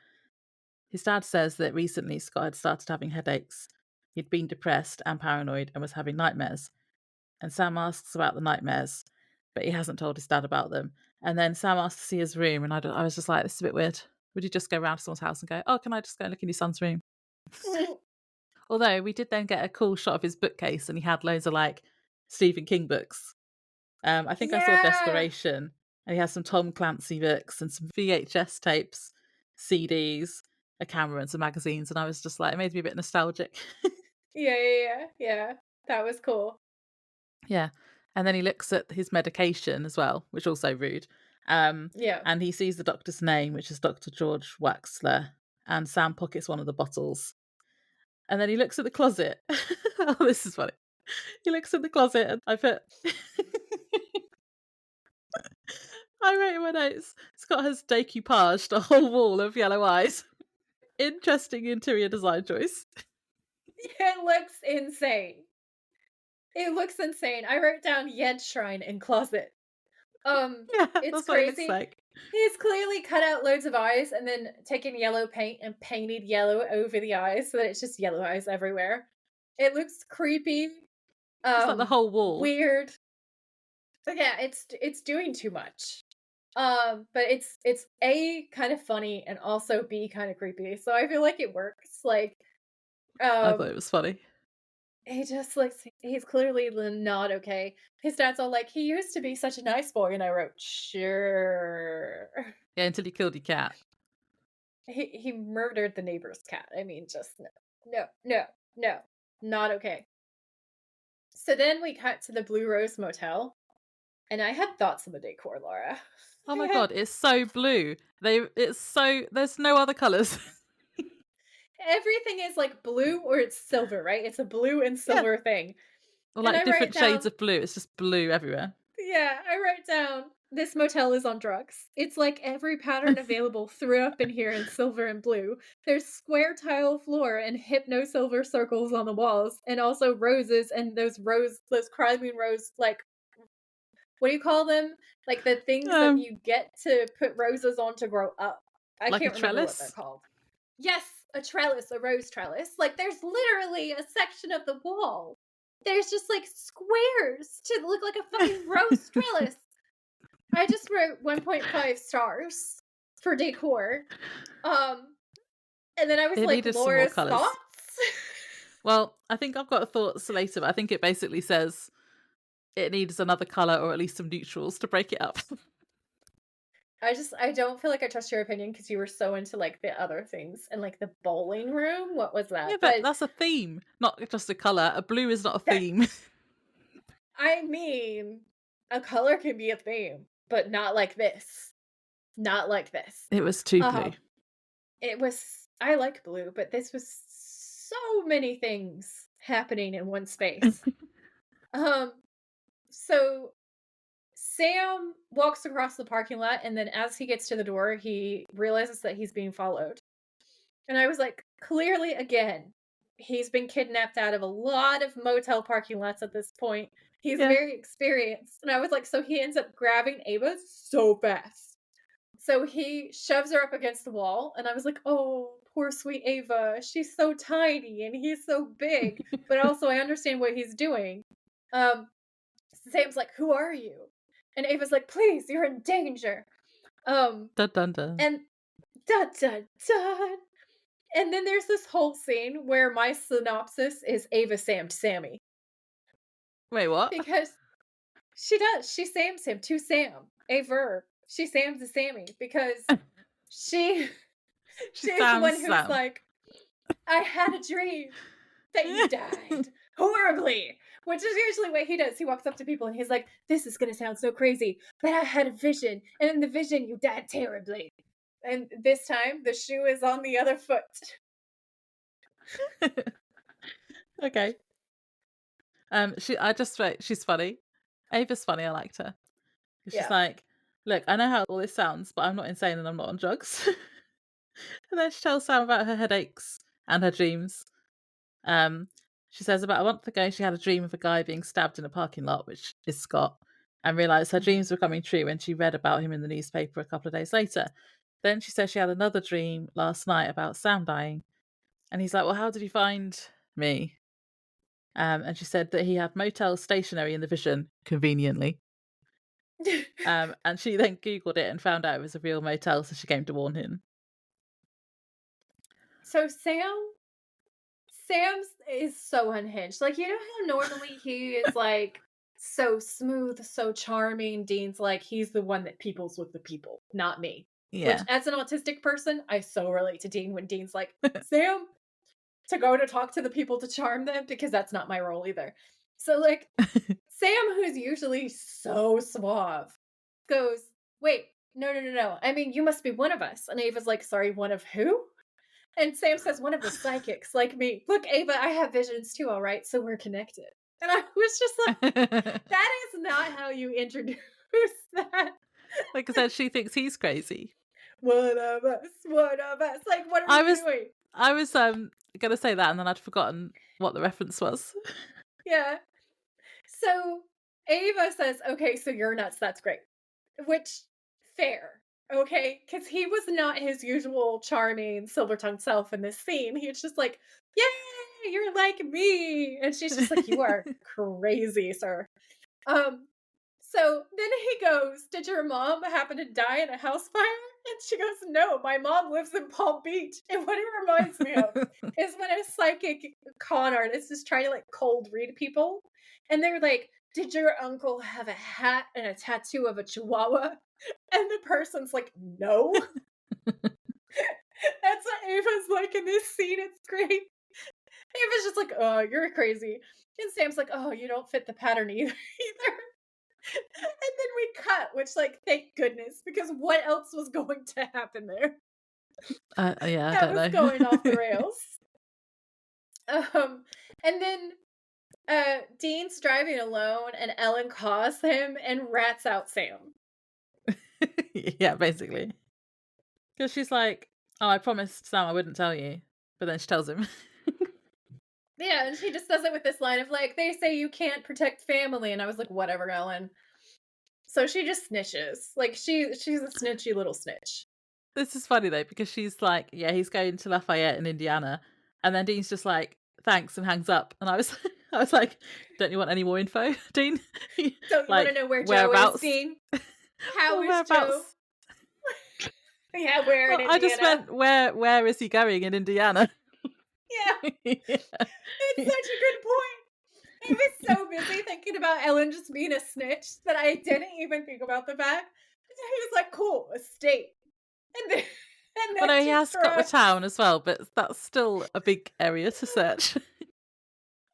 His dad says that recently Scott had started having headaches. He'd been depressed and paranoid and was having nightmares. And Sam asks about the nightmares, but he hasn't told his dad about them. And then Sam asks to see his room, and I was just like, this is a bit weird. Would you just go around to someone's house and go, oh, can I just go and look in your son's room? Although we did then get a cool shot of his bookcase, and he had loads of like Stephen King books. I think I saw Yeah. Desperation, and he has some Tom Clancy books and some VHS tapes, CDs, a camera, and some magazines. And I was just like, it made me a bit nostalgic. Yeah. That was cool. Yeah. And then he looks at his medication as well, which also rude. Yeah. And he sees the doctor's name, which is Dr. George Waxler, and Sam pockets one of the bottles. And then he looks at the closet. Oh, this is funny. He looks in the closet and I put I wrote in my notes, Scott has decoupaged a whole wall of yellow eyes. Interesting interior design choice. It looks insane. It looks insane. I wrote down Yed Shrine in closet. Yeah, It's that's what it looks crazy. like. He's clearly cut out loads of eyes and then taken yellow paint and painted yellow over the eyes so that it's just yellow eyes everywhere. It looks creepy, Just like the whole wall. weird. But yeah, it's doing too much. But it's A, kind of funny, and also B, kind of creepy. So I feel like it works. Like, I thought um, it was funny. he just looks he's clearly not okay. His dad's all like, he used to be such a nice boy, and I wrote, sure. Yeah, until he killed your cat. He murdered the neighbor's cat. I mean, just no, not okay. So then we cut to the Blue Rose Motel, and I had thoughts on the decor, Laura. Oh my god, it's so blue. There's no other colours. everything is like blue or it's silver, right? It's a blue and Yeah. silver thing. Or And like I different write shades down, of blue. It's just blue everywhere. yeah, I write down, this motel is on drugs. It's like every pattern available threw up in here in silver and blue. There's square tile floor and hypno silver circles on the walls, and also roses and those crimson rose, like, what do you call them? Like the things that Um, you get to put roses on to grow up. I like a can't remember what they're trellis. called. Yes, a trellis, a rose trellis. Like there's literally a section of the wall. There's just like squares to look like a fucking rose trellis. I just wrote 1.5 stars for decor. Um, and then I was It like, needed some more Laura's colours. thoughts? Well, I think I've got thoughts later, but I think it basically says it needs another colour or at least some neutrals to break it up. I don't feel like I trust your opinion because you were so into like the other things and like the bowling room. What was Yeah, that? but But that's a theme, not just a colour. A blue is not a that, theme. I mean, a color can be a theme, but not like this. Not like this. It was too blue. Um, it was, I like blue, but this was so many things happening in one space. Um, so Sam walks across the parking lot, and then as he gets to the door, he realizes that he's being followed. And I was like, clearly, again, he's been kidnapped out of a lot of motel parking lots at this point. He's Yeah. very experienced. And I was like, so he ends up grabbing Ava so fast. So he shoves her up against the wall. And I was like, oh, poor sweet Ava. She's so tiny and he's so big. But also, I understand what he's doing. Sam's like, who are you? And Ava's like, please, you're in danger. Dun dun dun. And dun dun dun. And then there's this whole scene where my synopsis is Ava Sammed Sammy. Wait, what? Because she does. She Sams him to Sam. A verb. She Sams to Sammy because she's the one who's Sam. like, I had a dream that you died horribly. Which is usually what he does. He walks up to people and he's like, this is going to sound so crazy, but I had a vision. And in the vision, you died terribly. And this time, the shoe is on the other foot. Okay. She's funny. Ava's funny. I liked her. She's Yeah. like, look, I know how all this sounds, but I'm not insane and I'm not on drugs. And then she tells Sam about her headaches and her dreams. She says about a month ago she had a dream of a guy being stabbed in a parking lot, which is Scott, and realised her dreams were coming true when she read about him in the newspaper a couple of days later. Then she says she had another dream last night about Sam dying. And he's like, well, how did you find me? And she said that he had motel stationery in the vision, conveniently. And she then Googled it and found out it was a real motel, so she came to warn him. So Sam's is so unhinged. Like, you know how normally he is like so smooth, so charming. Dean's like, he's the one that peoples with the people, not me. Yeah. Which, as an autistic person, I so relate to Dean when Dean's like, Sam, to go to talk to the people to charm them, because that's not my role either. So, like, Sam, who's usually so suave, goes, wait, no. I mean, you must be one of us. And Ava's like, sorry, one of who? And Sam says, one of the psychics, like me. Look, Ava, I have visions too, all right? So we're connected. And I was just like, that is not how you introduce that. Like I said, she thinks he's crazy. One of us. Like, what are we doing? I was gonna say that, and then I'd forgotten what the reference was. Yeah. So Ava says, okay, so you're nuts. That's great. Which, fair. Okay, because he was not his usual charming silver-tongued self in this scene. He was just like, yay, you're like me. And she's just like, you are crazy, sir. So then he goes, did your mom happen to die in a house fire? And she goes, no, my mom lives in Palm Beach. And what it reminds me of is when a psychic con artist is trying to like cold read people. And they're like, did your uncle have a hat and a tattoo of a chihuahua? And the person's like, no. That's what Ava's like in this scene. It's great. Ava's just like, oh, you're crazy. And Sam's like, oh, you don't fit the pattern either. And then we cut, which, like, thank goodness, because what else was going to happen there? Yeah, I That don't was know. going off the rails. And then Dean's driving alone, and Ellen calls him and rats out Sam. Yeah, basically. Because she's like, "Oh, I promised Sam I wouldn't tell you," but then she tells him. Yeah, and she just does it with this line of like, "They say you can't protect family," and I was like, "Whatever, Ellen." So she just snitches. Like she's a snitchy little snitch. This is funny though because she's like, "Yeah, he's going to Lafayette in Indiana," and then Dean's just like, "Thanks," and hangs up. And I was, I was like, "Don't you want any more info, Dean? Don't you want to Like know where Joe is, whereabouts? Dean? How Well, is Joe? whereabouts?" Yeah, where in Well, I just Indiana? meant where is he going in Indiana? Yeah, Yeah. it's such a good point. I was so busy thinking about Ellen just being a snitch that I didn't even think about the fact. He was like, "Cool, a state," and then and Well, then no, he just has got the drives. town as well, but that's still a big area to search.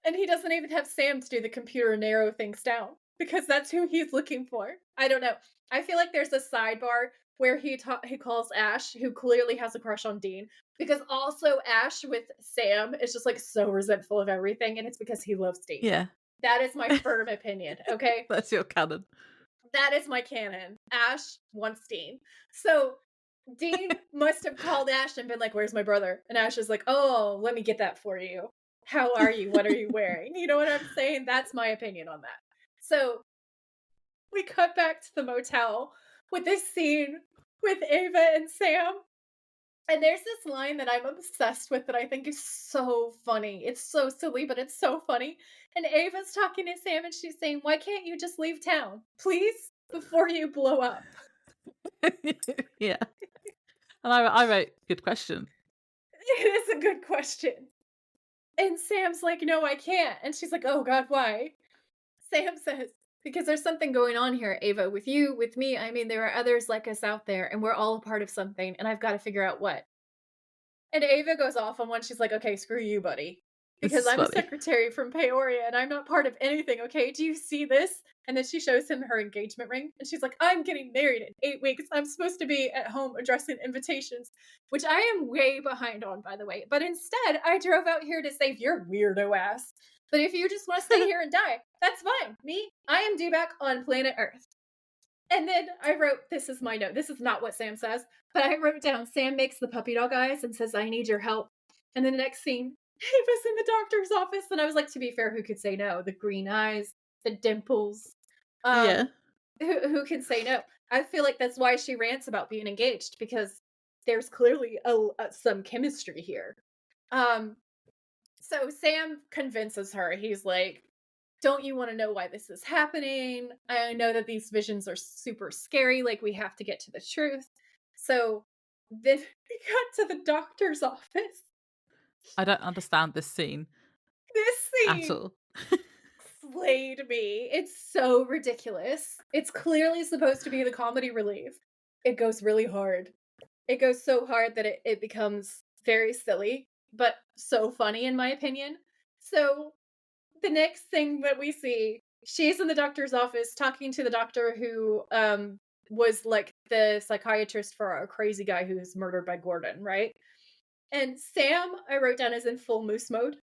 And he doesn't even have Sam to do the computer narrow things down because that's who he's looking for. I don't know. I feel like there's a sidebar where he calls Ash, who clearly has a crush on Dean, because also Ash with Sam is just like so resentful of everything, and it's because he loves Dean. Yeah, That is my firm opinion. Okay, that's your canon. that is my canon. Ash wants Dean, so Dean must have called Ash and been like, "Where's my brother?" And Ash is like, "Oh, let me get that for you. How are you? What are you wearing?" You know what I'm saying? That's my opinion on that. So we cut back to the motel with this scene with Ava and Sam. And there's this line that I'm obsessed with that I think is so funny. It's so silly, but it's so funny. And Ava's talking to Sam and she's saying, "Why can't you just leave town, please, before you blow up?" Yeah, and I wrote, "Good question." It is a good question. And Sam's like, "No, I can't." And she's like, "Oh God, why?" Sam says, "Because there's something going on here, Ava, with you, with me. I mean, there are others like us out there, and we're all a part of something, and I've got to figure out what." And Ava goes off on one. She's like, "Okay, screw you, buddy. This Because is I'm a funny. secretary from Peoria and I'm not part of anything, okay? Do you see this?" And then she shows him her engagement ring and she's like, "I'm getting married in 8 weeks. I'm supposed to be at home addressing invitations," which I am way behind on, by the way. But instead, I drove out here to save your weirdo ass. But if you just want to stay here and die, that's fine. Me, I am due back on planet Earth. And then I wrote, this is my note. This is not what Sam says, but I wrote down, Sam makes the puppy dog eyes and says, "I need your help." And then the next scene, he was in the doctor's office. And I was like, to be fair, who could say no? The green eyes, the dimples. Yeah, Um, who can say no? I feel like that's why she rants about being engaged because there's clearly some chemistry here. Um, so Sam convinces her. He's like, "Don't you want to know why this is happening? I know that these visions are super scary. Like, we have to get to the truth." So then we got to the doctor's office. I don't understand this scene This at scene all. slayed me. It's so ridiculous. It's clearly supposed to be the comedy relief. It goes really hard. It goes so hard that it becomes very silly, but so funny, in my opinion. So the next thing that we see, she's in the doctor's office talking to the doctor who was like the psychiatrist for a crazy guy who's murdered by Gordon, right? And Sam, I wrote down, is in full moose mode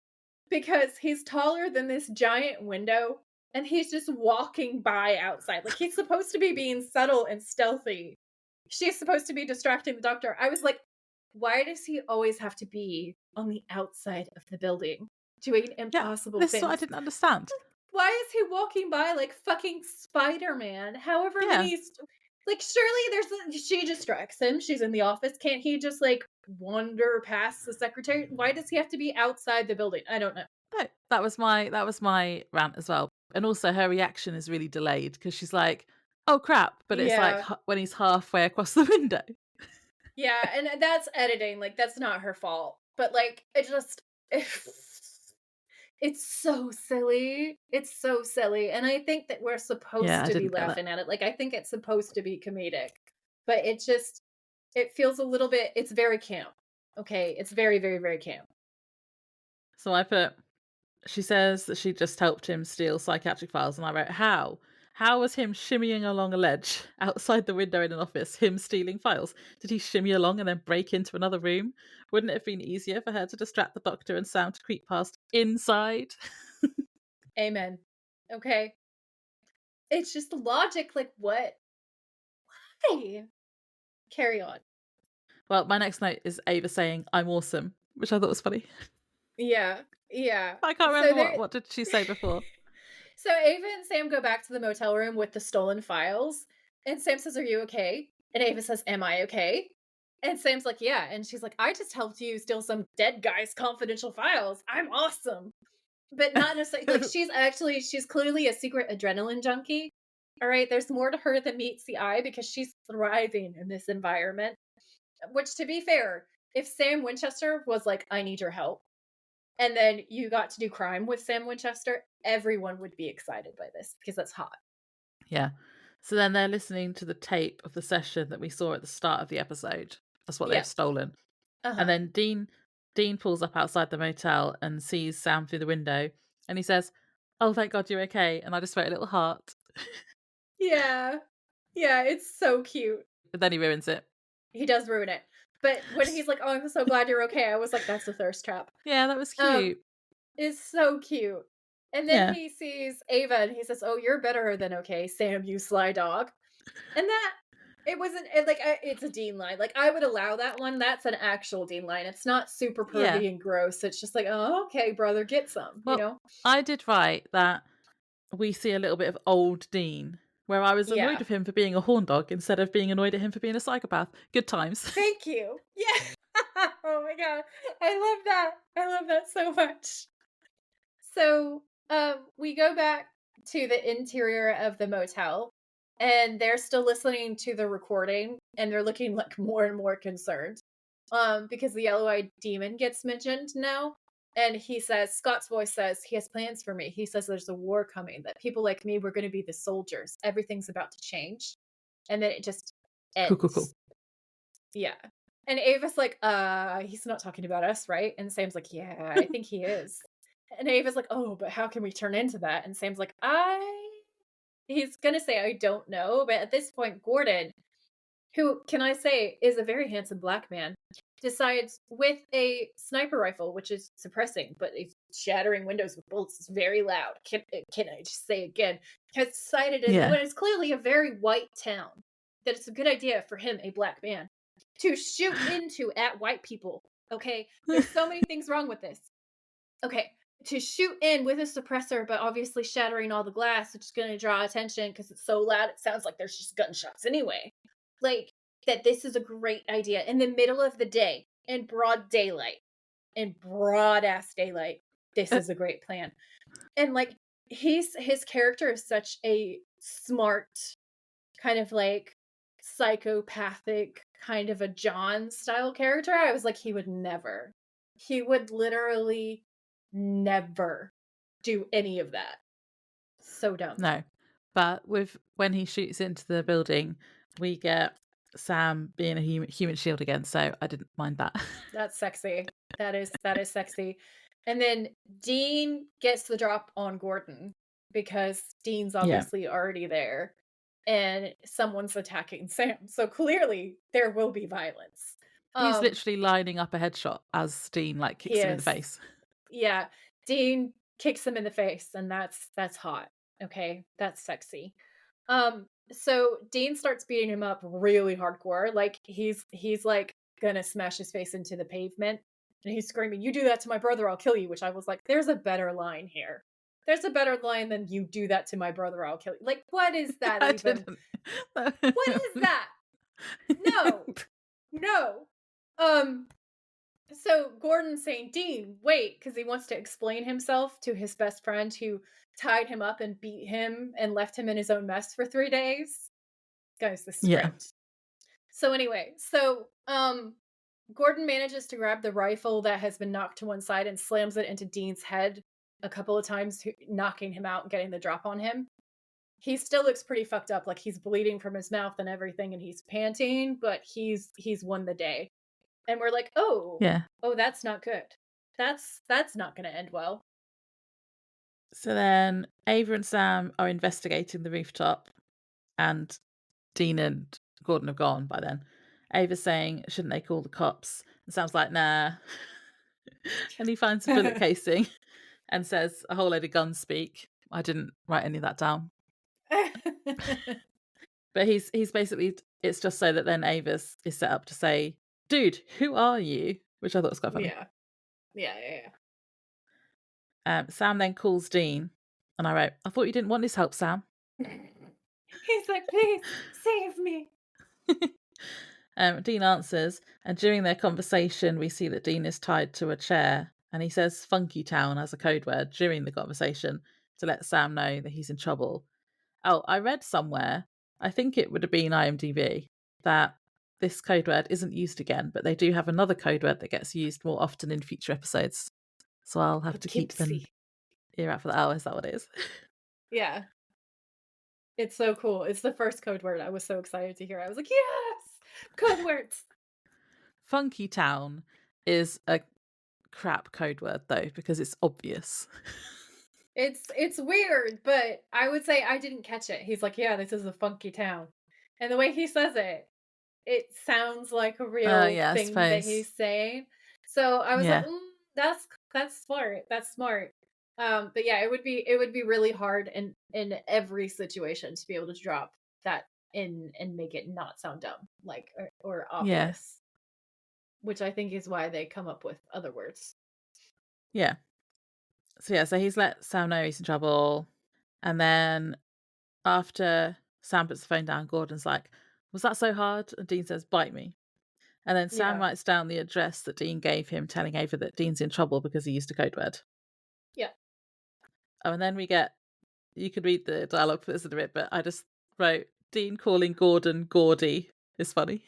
because he's taller than this giant window and he's just walking by outside. Like he's supposed to be being subtle and stealthy. She's supposed to be distracting the doctor. I was like, why does he always have to be on the outside of the building doing Yeah, impossible this is what I things? didn't understand. Why is he walking by like fucking Spider-Man? However Yeah, many like surely she distracts him. She's in the office. Can't he just like wander past the secretary? Why does he have to be outside the building? I don't know. no, that was my rant as well. And also her reaction is really delayed because she's like, "Oh crap," but it's like Yeah. when he's halfway across the window. Yeah, and that's editing. Like that's not her fault. But like it just it's so silly. It's so silly. And I think that we're Yeah, supposed I to be didn't get that. laughing at it. Like I think it's supposed to be comedic. But it just it feels a little bit it's very camp. Okay? It's very, very, very camp. So I put, she says that she just helped him steal psychiatric files, and I wrote, "How?" How was him shimmying along a ledge outside the window in an office, him stealing files? Did he shimmy along and then break into another room? Wouldn't it have been easier for her to distract the doctor and Sam to creep past inside? Amen. Okay. It's just logic. Like, what? Why? Carry on. Well, my next note is Ava saying, "I'm awesome," which I thought was funny. Yeah. Yeah. I can't So remember there. what did she say before. So Ava and Sam go back to the motel room with the stolen files, and Sam says, "Are you okay?" And Ava says, "Am I okay?" And Sam's like, "Yeah." And she's like, "I just helped you steal some dead guy's confidential files. I'm awesome." But not necessarily like she's clearly a secret adrenaline junkie. All right, there's more to her than meets the eye because she's thriving in this environment. Which, to be fair, if Sam Winchester was like, "I need your help," and then you got to do crime with Sam Winchester, everyone would be excited by this because that's hot. Yeah. So then they're listening to the tape of the session that we saw at the start of the episode. That's what they've Yeah. stolen. And Uh-huh. then Dean pulls up outside the motel and sees Sam through the window, and he says, "Oh, thank God you're okay." And I just wrote a little heart. Yeah. Yeah, it's so cute. But then he ruins it. He does ruin it. But when he's like, "Oh, I'm so glad you're okay," I was like, "That's a thirst trap." Yeah, that was Um, cute. it's so cute. And then Yeah. he sees Ava and he says, "Oh, you're better than okay, Sam, you sly dog." And that it wasn't like it's a Dean line. Like I would allow that one. That's an actual Dean line. It's not super Yeah. pervy and gross. It's just like, "Oh, okay, brother, get some," you Well, know? I did write that we see a little bit of old Dean, where I was annoyed Yeah. with him for being a horn dog instead of being annoyed at him for being a psychopath. Good times. Thank you. Yeah. Oh my god. I love that. I love that so much. So, we go back to the interior of the motel, and they're still listening to the recording, and they're looking like more and more concerned. Because the yellow-eyed demon gets mentioned now, and he says, Scott's voice says he has plans for me. He says there's a war coming, that people like me were going to be the soldiers. Everything's about to change, and then it just Cool, cool, cool. ends. Yeah. And Ava's like, he's not talking about us, right? And Sam's like, yeah, I think he is. And Ava's like, oh, but how can we turn into that? And Sam's like, he's gonna say, I don't know. But at this point, Gordon, who can I say is a very handsome black man, decides with a sniper rifle, which is suppressing, but it's shattering windows with bullets. It's very loud. Can I just say again? Has decided in Yeah. what is clearly a very white town that it's a good idea for him, a black man, to shoot into at white people. Okay, there's so many things wrong with this. Okay, to shoot in with a suppressor, but obviously shattering all the glass, which is going to draw attention because it's so loud. It sounds like there's just gunshots anyway. Like that, this is a great idea in the middle of the day, in broad daylight, in broad ass daylight. This is a great plan, and like his character is such a smart kind of like psychopathic kind of a John style character. I was like, he would literally never do any of that. So dumb. No. But with when he shoots into the building, we get Sam being a human shield again, so I didn't mind that. That's sexy. That is sexy. And then Dean gets the drop on Gordon because Dean's Yeah. obviously already there and someone's attacking Sam. So clearly there will be violence. He's literally lining up a headshot as Dean like He kicks him in the is. face. Yeah. Dean kicks him in the face and that's hot. Okay? That's sexy. So Dean starts beating him up really hardcore. Like he's like gonna smash his face into the pavement and he's screaming, "You do that to my brother, I'll kill you," which I was like, there's a better line here. There's a better line than "You do that to my brother, I'll kill you." Like, what is that I even? didn't. What is that? No. No. Um so Gordon's saying, "Dean, wait," because he wants to explain himself to his best friend who tied him up and beat him and left him in his own mess for 3 days. Guys, the Yeah. script. So anyway, Gordon manages to grab the rifle that has been knocked to one side and slams it into Dean's head a couple of times, knocking him out and getting the drop on him. He still looks pretty fucked up, like he's bleeding from his mouth and everything, and he's panting, but he's won the day. And we're like, oh, Yeah. that's not good. That's not going to end well. So then Ava and Sam are investigating the rooftop, and Dean and Gordon have gone by then. Ava's saying, shouldn't they call the cops? And Sam's like, nah. And he finds a bullet casing and says a whole load of guns speak. I didn't write any of that down. But he's basically, it's just so that then Ava is set up to say, dude, who are you? Which I thought was quite funny. Yeah. Sam then calls Dean, and I wrote, I thought you didn't want his help, Sam. He's like, please save me. Dean answers, and during their conversation, we see that Dean is tied to a chair, and he says Funky Town as a code word during the conversation to let Sam know that he's in trouble. Oh, I read somewhere, I think it would have been IMDb, that this code word isn't used again, but they do have another code word that gets used more often in future episodes. So I'll have to keep an ear out for that. Oh, is that what it is? Yeah. It's so cool. It's the first code word I was so excited to hear. I was like, yes! Code words! Funky Town is a crap code word, though, because it's obvious. It's weird, but I would say I didn't catch it. He's like, yeah, this is a funky town. And the way he says it sounds like a real thing that he's saying. So I was like, that's smart. That's smart. But yeah, it would be really hard in every situation to be able to drop that in and make it not sound dumb, like or obvious. Which I think is why they come up with other words. Yeah. So he's let Sam know he's in trouble, and then after Sam puts the phone down, Gordon's like, was that so hard? And Dean says, bite me. And then Sam writes down the address that Dean gave him, telling Ava that Dean's in trouble because he used a code word. Yeah. Oh, and then we get, you could read the dialogue for this in a bit, but I just wrote, Dean calling Gordon Gordy is funny.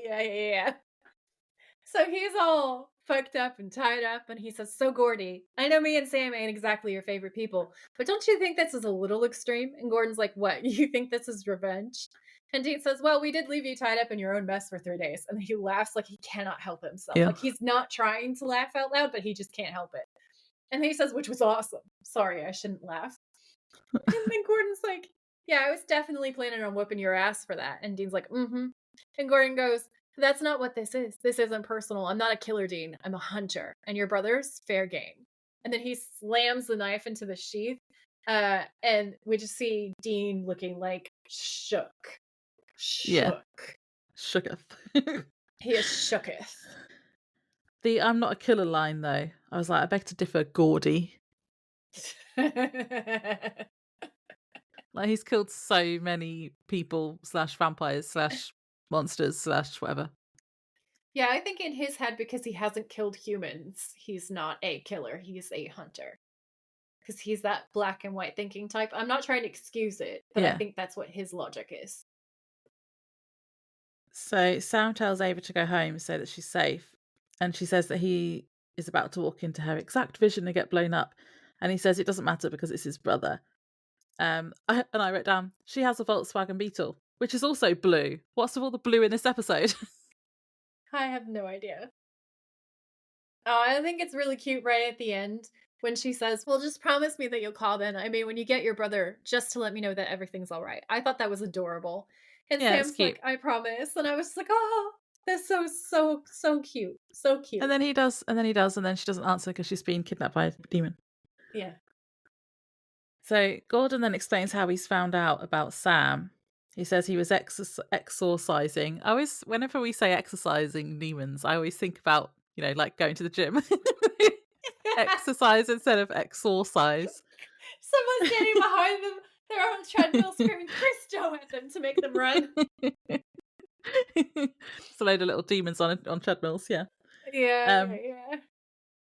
Yeah. So he's all fucked up and tied up, and he says, so Gordy, I know me and Sam ain't exactly your favorite people, but don't you think this is a little extreme? And Gordon's like, what? You think this is revenge? And Dean says, well, we did leave you tied up in your own mess for 3 days. And he laughs like he cannot help himself. Yeah. Like he's not trying to laugh out loud, but he just can't help it. And he says, which was awesome. Sorry, I shouldn't laugh. And then Gordon's like, yeah, I was definitely planning on whipping your ass for that. And Dean's like, mm-hmm. And Gordon goes, that's not what this is. This isn't personal. I'm not a killer, Dean. I'm a hunter. And your brother's fair game. And then he slams the knife into the sheath. And we just see Dean looking like shook. Yeah. Shooketh. He is shooketh. The I'm not a killer line, though. I was like, I beg to differ, Gordy. Like, he's killed so many people / vampires / monsters / whatever. Yeah, I think in his head, because he hasn't killed humans, he's not a killer. He's a hunter. Because he's that black and white thinking type. I'm not trying to excuse it, but I think that's what his logic is. So Sam tells Ava to go home so that she's safe. And she says that he is about to walk into her exact vision and get blown up. And he says it doesn't matter because it's his brother. I wrote down, she has a Volkswagen Beetle, which is also blue. What's with all the blue in this episode? I have no idea. Oh, I think it's really cute right at the end when she says, well, just promise me that you'll call then. I mean, when you get your brother, just to let me know that everything's all right. I thought that was adorable. And Sam's like, I promise. And I was just like, oh, that's so cute. So cute. And then he does, and then she doesn't answer because she's being kidnapped by a demon. Yeah. So Gordon then explains how he's found out about Sam. He says he was exorcising. Whenever we say exercising demons, I always think about, like going to the gym. Exercise instead of exorcise. Someone's standing behind them. They're on a treadmill screaming Christo at them to make them run. It's a load of little demons on treadmills, yeah. Yeah.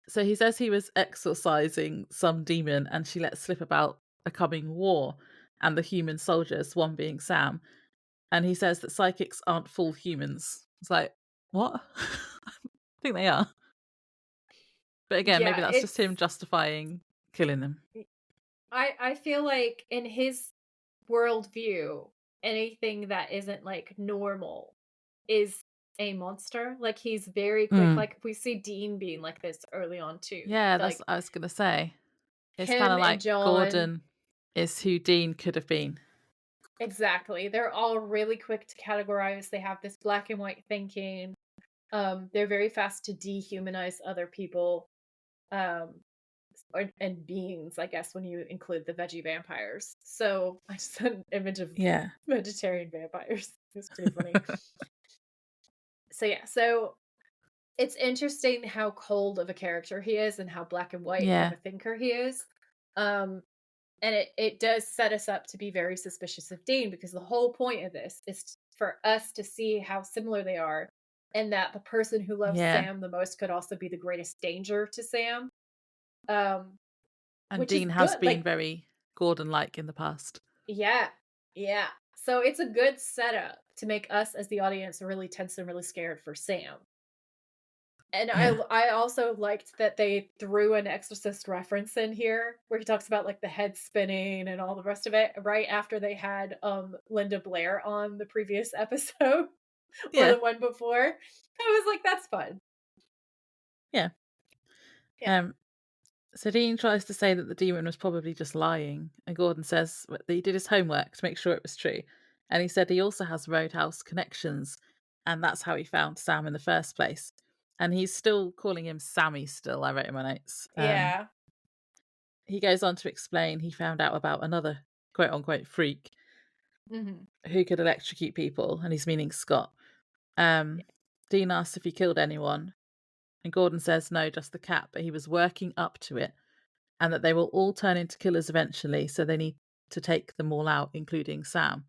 So he says he was exorcising some demon, and she let slip about a coming war and the human soldiers, one being Sam. And he says that psychics aren't full humans. It's like, what? I think they are. But again, maybe that's just him justifying killing them. I feel like in his worldview, anything that isn't like normal is a monster. Like, he's very quick. Mm. Like, we see Dean being like this early on too. Yeah, that's Like, what I was gonna say. It's kind him of and like John, Gordon is who Dean could have been. exactly. They're all really quick to categorize. They have this black and white thinking. They're very fast to dehumanize other people. Um, and beings, I guess, when you include the veggie vampires. So I just had an image of Yeah. vegetarian vampires. It's pretty funny. So yeah, so it's interesting how cold of a character he is and how black and white of Yeah. a thinker he is. Um, and it does set us up to be very suspicious of Dean because the whole point of this is for us to see how similar they are and that the person who loves Yeah. Sam the most could also be the greatest danger to Sam. Um, And which is Dean has good. been Like, very Gordon-like in the past. yeah. Yeah. So it's a good setup to make us as the audience really tense and really scared for Sam. And Yeah. I also liked that they threw an Exorcist reference in here where he talks about like the head spinning and all the rest of it right after they had Linda Blair on the previous episode or Yeah. the one before. I was like, that's fun. Yeah. Yeah. Um, so Dean tries to say that the demon was probably just lying, and Gordon says that he did his homework to make sure it was true. And he said he also has Roadhouse connections, and that's how he found Sam in the first place. And he's still calling him Sammy still, I wrote in my notes. Yeah. He goes on to explain he found out about another quote unquote freak Hmm. who could electrocute people, and he's meaning Scott. Um, Dean asks if he killed anyone, and Gordon says no, just the cat, but he was working up to it, and that they will all turn into killers eventually, so they need to take them all out, including Sam.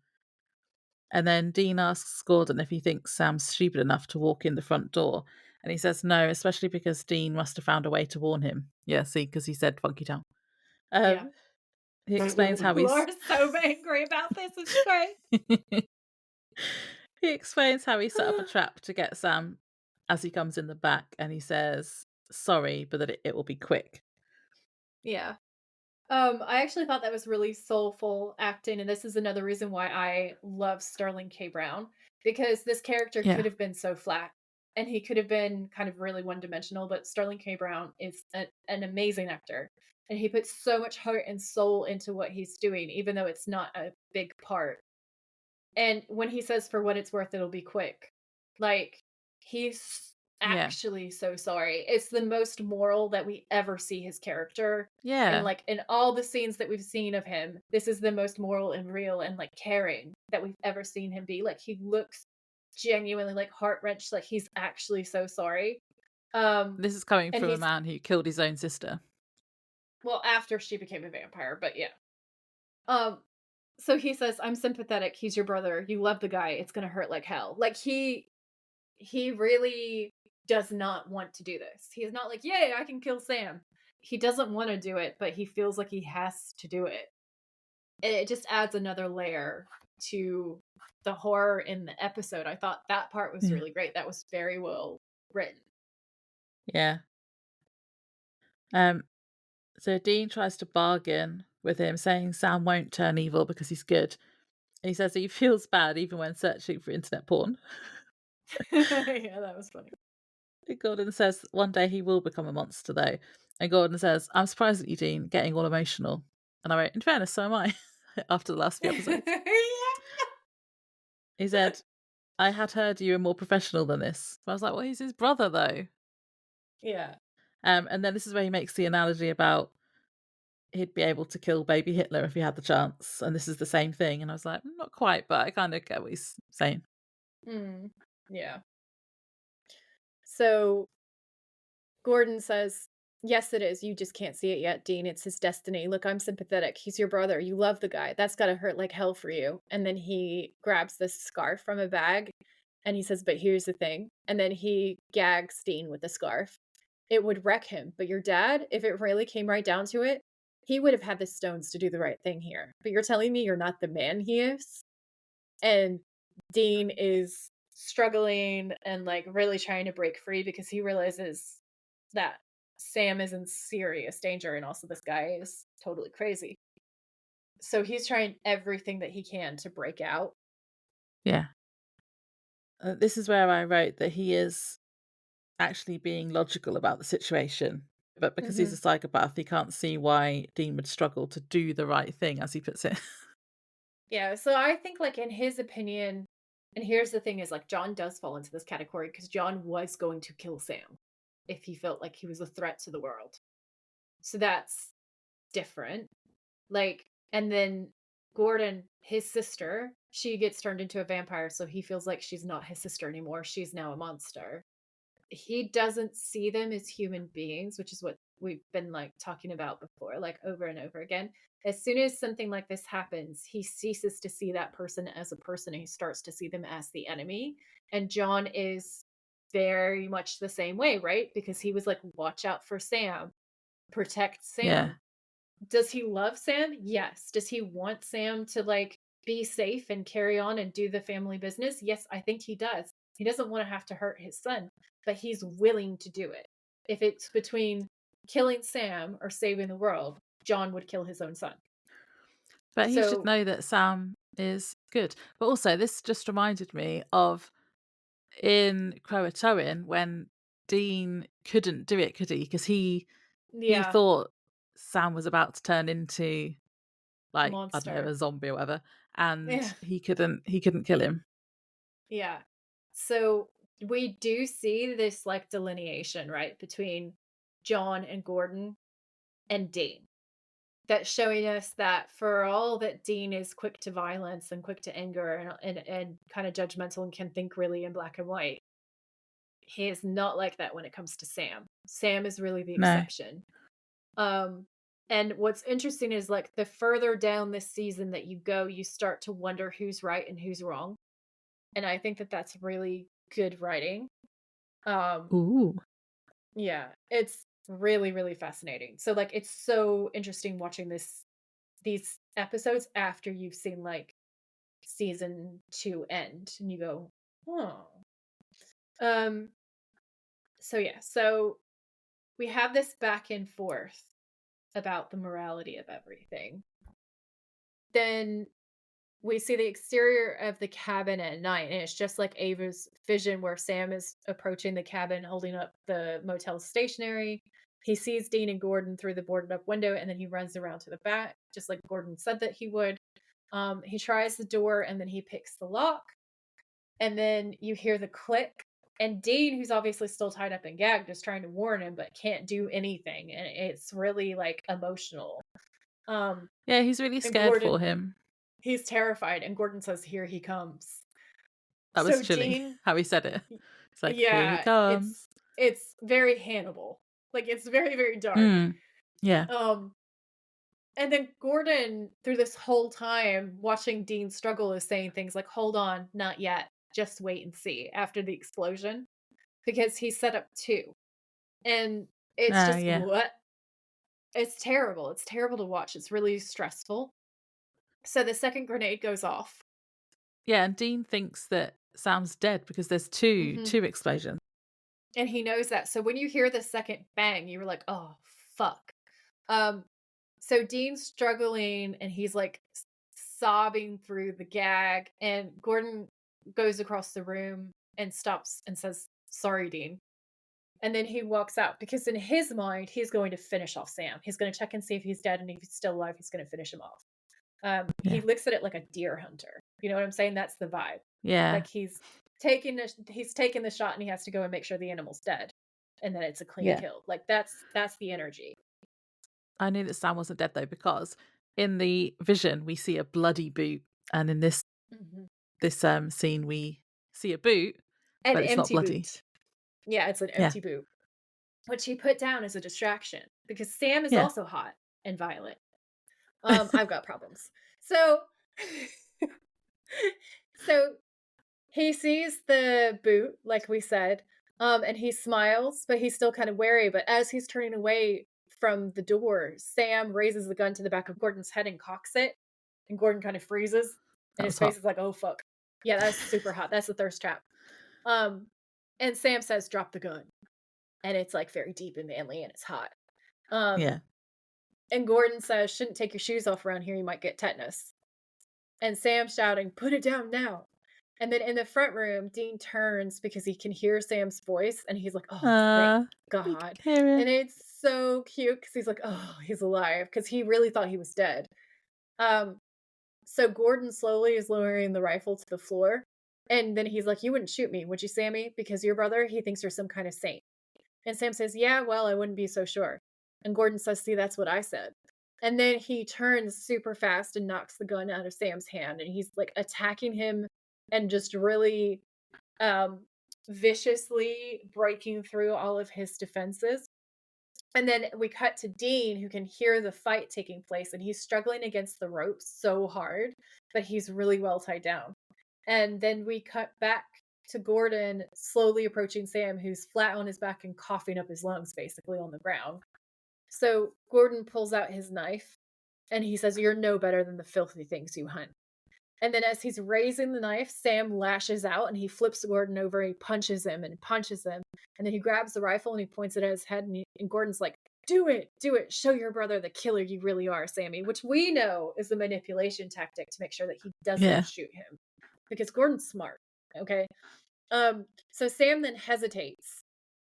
And then Dean asks Gordon if he thinks Sam's stupid enough to walk in the front door, and he says no, especially because Dean must have found a way to warn him. Yeah, see, because he said Funky Town. Yeah. Um, he explains how You he's are so angry about this. It's great. he explains how he set up a trap to get Sam as he comes in the back, and he says sorry, but that it will be quick. Yeah. I actually thought that was really soulful acting, and this is another reason why I love Sterling K. Brown because this character Yeah, could have been so flat and he could have been kind of really one dimensional, but Sterling K. Brown is an amazing actor. And he puts so much heart and soul into what he's doing, even though it's not a big part. And when he says, for what it's worth, it'll be quick, like, he's yeah, actually so sorry. It's the most moral that we ever see his character. And, yeah. like, in all the scenes that we've seen of him, this is the most moral and real and, like, caring that we've ever seen him be. Like, he looks genuinely, like, heart-wrenched, like, he's actually so sorry. Um, This is coming and from a he's man who killed his own sister. well, after she became a vampire, but yeah. Um, so he says, "I'm sympathetic. He's your brother. You love the guy. It's gonna hurt like hell." Like, he really does not want to do this. He's not like, "Yay, I can kill Sam." He doesn't want to do it, but he feels like he has to do it. And it just adds another layer to the horror in the episode. I thought that part was Yeah, really great. That was very well written. yeah. Um, so Dean tries to bargain with him, saying Sam won't turn evil because he's good. And he says he feels bad even when searching for internet porn. Yeah, that was funny. And Gordon says one day he will become a monster, though. And Gordon says, I'm surprised at you, Dean, getting all emotional. And I wrote, in fairness, so am I, after the last few episodes. He said, I had heard you were more professional than this. But I was like, well, he's his brother, though. Yeah. And then this is where he makes the analogy about he'd be able to kill baby Hitler if he had the chance. And this is the same thing. And I was like, not quite, but I kind of get what he's saying. Mm. Yeah. So Gordon says, "Yes, it is. You just can't see it yet, Dean. It's his destiny. Look, I'm sympathetic. He's your brother. You love the guy. That's gotta hurt like hell for you." And then he grabs this scarf from a bag and he says, "But here's the thing." And then he gags Dean with the scarf. It would wreck him. But your dad, if it really came right down to it, he would have had the stones to do the right thing here. But you're telling me you're not the man he is? And Dean is struggling and like really trying to break free because he realizes that Sam is in serious danger and also this guy is totally crazy. So he's trying everything that he can to break out. Yeah. This is where I wrote that he is actually being logical about the situation, but because he's a Mhm. psychopath, he can't see why Dean would struggle to do the right thing, as he puts it. Yeah, so I think, like, in his opinion, and here's the thing is, like, John does fall into this category because John was going to kill Sam if he felt like he was a threat to the world. So that's different. Like, and then Gordon, his sister, she gets turned into a vampire, so he feels like she's not his sister anymore. She's now a monster. He doesn't see them as human beings, which is what we've been like talking about before, like over and over again. As soon as something like this happens, he ceases to see that person as a person and he starts to see them as the enemy. And John is very much the same way, right? Because he was like, watch out for Sam, protect Yeah. Sam. Does he love Sam? Yes. Does he want Sam to like be safe and carry on and do the family business? Yes, I think he does. He doesn't want to have to hurt his son, but he's willing to do it. If it's between killing Sam or saving the world, John would kill his own son. But he should So, know that Sam is good. But also, this just reminded me of in Croatoan when Dean couldn't do it, could he? Because he yeah, thought Sam was about to turn into a like, I don't know, monster. a zombie or whatever, and Yeah, he couldn't kill him. yeah. So we do see this like delineation, right, between John and Gordon and Dean. That's showing us that for all that Dean is quick to violence and quick to anger and kind of judgmental and can think really in black and white, he is not like that when it comes to Sam. Sam is really the No. exception. Um, and what's interesting is like the further down this season that you go, you start to wonder who's right and who's wrong. And I think that that's really good writing. Um, Ooh. yeah, it's really, really fascinating. So like it's so interesting watching these episodes after you've seen like season 2 end and you go, "Oh." Um so yeah, so we have this back and forth about the morality of everything. Then we see the exterior of the cabin at night and it's just like Ava's vision where Sam is approaching the cabin holding up the motel stationery. He sees Dean and Gordon through the boarded up window and then he runs around to the back just like Gordon said that he would. He tries the door and then he picks the lock. And then you hear the click, and Dean, who's obviously still tied up and gagged, is trying to warn him, but can't do anything. And it's really like emotional. Um, Yeah, he's really and scared for Gordon, him. he's terrified, and Gordon says, "Here he comes." That was So chilling Dean, how he said it. It's like, here he yeah, comes. it's very Hannibal. Like it's very, very dark. Mm. Yeah. Um, and then Gordon, through this whole time, watching Dean struggle, is saying things like, "Hold on, not yet. Just wait and see." After the explosion, because he set up two. And it's Ah, just yeah. what? It's terrible. It's terrible to watch. It's really stressful. So the second grenade goes off. Yeah, and Dean thinks that Sam's dead because there's two Mhm. two explosions. And he knows that. So when you hear the second bang, you were like, "Oh, fuck." Um, so Dean's struggling and he's like sobbing through the gag. And Gordon goes across the room and stops and says, "Sorry, Dean." And then he walks out because in his mind, he's going to finish off Sam. He's going to check and see if he's dead. And if he's still alive, he's going to finish him off. He Yeah. looks at it like a deer hunter. You know what I'm saying? That's the vibe. Yeah. Like he's taking the shot and he has to go and make sure the animal's dead. And then it's a clean Yeah. kill. Like that's the energy. I knew that Sam wasn't dead though because in the vision we see a bloody boot, and in Mhm. this scene we see a boot, An but it's not empty bloody. boot. Yeah, it's an Yeah. empty boot, which he put down as a distraction because Sam is Yeah. also hot and violent. I've got problems. So so he sees the boot, like we said, and he smiles, but he's still kind of wary. But as he's turning away from the door, Sam raises the gun to the back of Gordon's head and cocks it. And Gordon kind of freezes, and That his was face hot. is like, "Oh fuck, yeah, that's super hot. That's a thirst trap." Um, and Sam says, "Drop the gun," and it's like very deep and manly, and it's hot. Um, Yeah. and Gordon says, "Shouldn't take your shoes off around here. You might get tetanus." And Sam shouting, "Put it down now." And then in the front room, Dean turns because he can hear Sam's voice, and he's like, "Oh, thank You God." can hear And it. it's so cute because he's like, "Oh, he's alive," because he really thought he was dead. Um, so Gordon slowly is lowering the rifle to the floor, and then he's like, "You wouldn't shoot me, would you, Sammy? Because your brother, he thinks you're some kind of saint." And Sam says, "Yeah, well, I wouldn't be so sure." And Gordon says, "See, that's what I said." And then he turns super fast and knocks the gun out of Sam's hand, and he's like attacking him and just really um viciously breaking through all of his defenses. And then we cut to Dean, who can hear the fight taking place, and he's struggling against the ropes so hard, but he's really well tied down. And then we cut back to Gordon slowly approaching Sam, who's flat on his back and coughing up his lungs basically on the ground. So Gordon pulls out his knife and he says, "You're no better than the filthy things you hunt." And then as he's raising the knife, Sam lashes out and he flips Gordon over. He punches him and punches him. And then he grabs the rifle and he points it at his head. And Gordon's like, "Do it, do it. Show your brother the killer you really are, Sammy," which we know is the manipulation tactic to make sure that he doesn't Yeah. shoot him. Because Gordon's smart. Okay. So Sam then hesitates,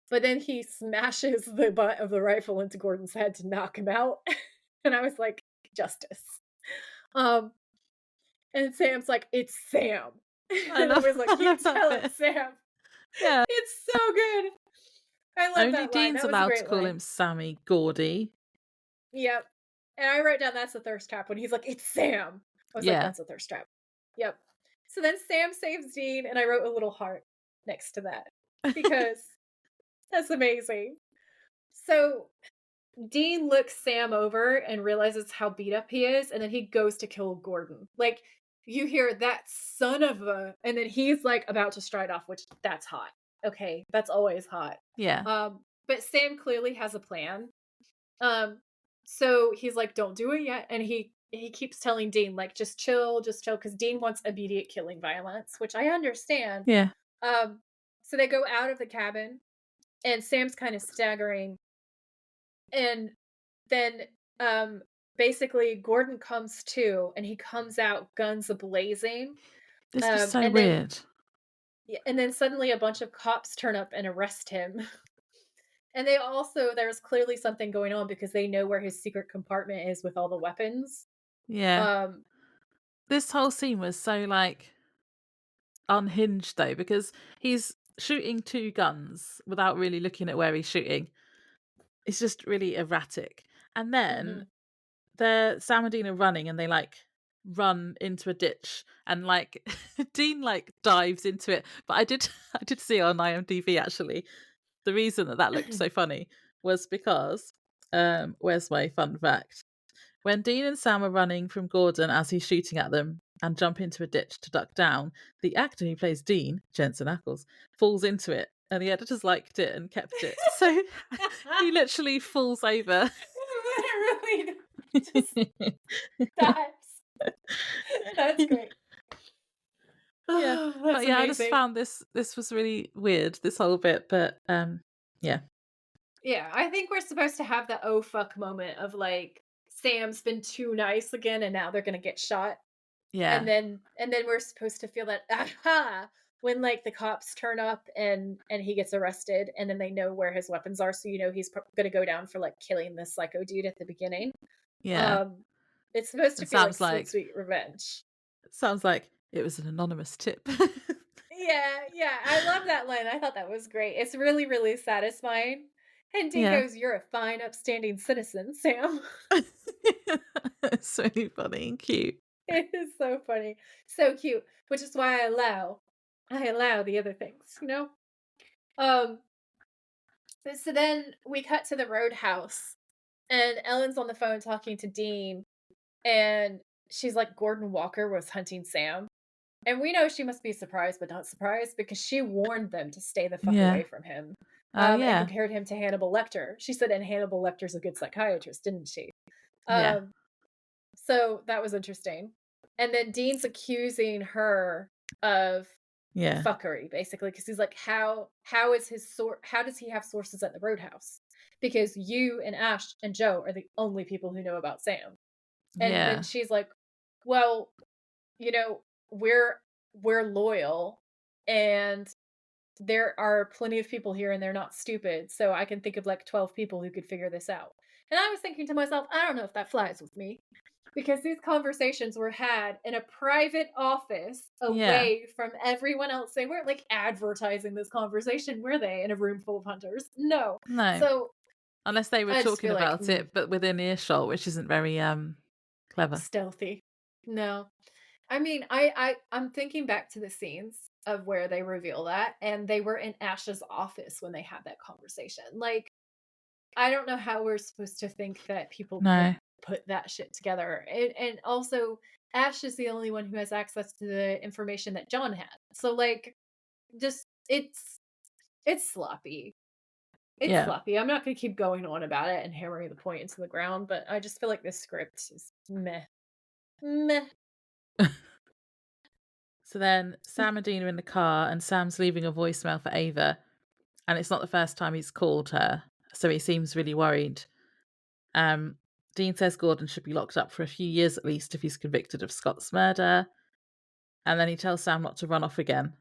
but then he smashes the butt of the rifle into Gordon's head to knock him out. And I was like, justice. Um, and Sam's like, "It's Sam." And I was like, I "You love that tell it, bit. Sam." Yeah. It's so good. I love Only that line. Dean's That was a allowed to great call line. him Sammy Gordy. Yep. And I wrote down that's a thirst trap when he's like, "It's Sam." I was like, Yeah. that's a thirst trap. Yep. So then Sam saves Dean, and I wrote a little heart next to that because that's amazing. So Dean looks Sam over and realizes how beat up he is, and then he goes to kill Gordon. Like, you hear that son of a, and then he's like about to stride off, which that's hot. Okay, that's always hot. Yeah. But Sam clearly has a plan. So he's like, "Don't do it yet," and he keeps telling Dean like, just chill, because Dean wants immediate killing violence, which I understand. Yeah. So they go out of the cabin, and Sam's kind of staggering, and then basically Gordon comes to, and he comes out guns a-blazing. This was so And then weird. and then suddenly a bunch of cops turn up and arrest him. And they also, there's clearly something going on because they know where his secret compartment is with all the weapons. Yeah. Um This whole scene was so like unhinged though, because he's shooting two guns without really looking at where he's shooting. It's just really erratic. And then mhm. Sam and Dean are running and they like run into a ditch and like Dean like dives into it. But I did see on IMDb actually the reason that looked so funny was because where's my fun fact? When Dean and Sam are running from Gordon as he's shooting at them and jump into a ditch to duck down, the actor who plays Dean, Jensen Ackles, falls into it, and the editors liked it and kept it. So he literally falls over. Literally just dives. That's great. Yeah, Oh, that's but yeah, I just amazing. found this was really weird, this whole bit. But yeah, Yeah, I think we're supposed to have the "oh fuck" moment of like Sam's been too nice again and now they're gonna get shot. yeah, And then we're supposed to feel that aha when like the cops turn up and he gets arrested, and then they know where his weapons are, so you know he's gonna go down for like killing this psycho dude at the beginning. yeah. Um it's supposed to And feel like Sam's sweet, like, sweet revenge. sounds like it was an anonymous tip. Yeah, yeah, I love that line. I thought that was great. It's really, really satisfying. And Dean Yeah. goes, "You're a fine, upstanding citizen, Sam." It's really funny and cute. It is so funny. So cute. Which is why I allow the other things, you know? Um, so then we cut to the roadhouse, and Ellen's on the phone talking to Dean, and she's like, "Gordon Walker was hunting Sam." And we know she must be surprised, but not surprised because she warned them to stay the fuck Yeah. away from him. Oh And yeah. compared him to Hannibal Lecter. She said, and Hannibal Lecter's a good psychiatrist, didn't she? Yeah. Um, so that was interesting. And then Dean's accusing her of Yeah. fuckery, basically, because he's like, how does he have sources at the roadhouse? Because you and Ash and Joe are the only people who know about Sam. And then Yeah. she's like, "Well, you know, we're we're loyal, and there are plenty of people here and they're not stupid, so I can think of like 12 people who could figure this out. And I was thinking to myself, I don't know if that flies with me because these conversations were had in a private office Yeah. away from everyone else. They weren't like advertising this conversation, were they? In a room full of hunters? No. No. So Unless they were I just talking feel like about it, but within earshot, which isn't very clever. stealthy. No. I mean, I'm thinking back to the scenes of where they reveal that, and they were in Ash's office when they had that conversation. Like, I don't know how we're supposed to think that people could No. put that shit together. And also, Ash is the only one who has access to the information that John had. So, like, just it's sloppy. It's Yeah. sloppy. I'm not going to keep going on about it and hammering the point into the ground, but I just feel like this script is meh, meh. So then Sam and Dean are in the car, and Sam's leaving a voicemail for Ava, and it's not the first time he's called her, so he seems really worried. Um, Dean says Gordon should be locked up for a few years at least if he's convicted of Scott's murder, and then he tells Sam not to run off again.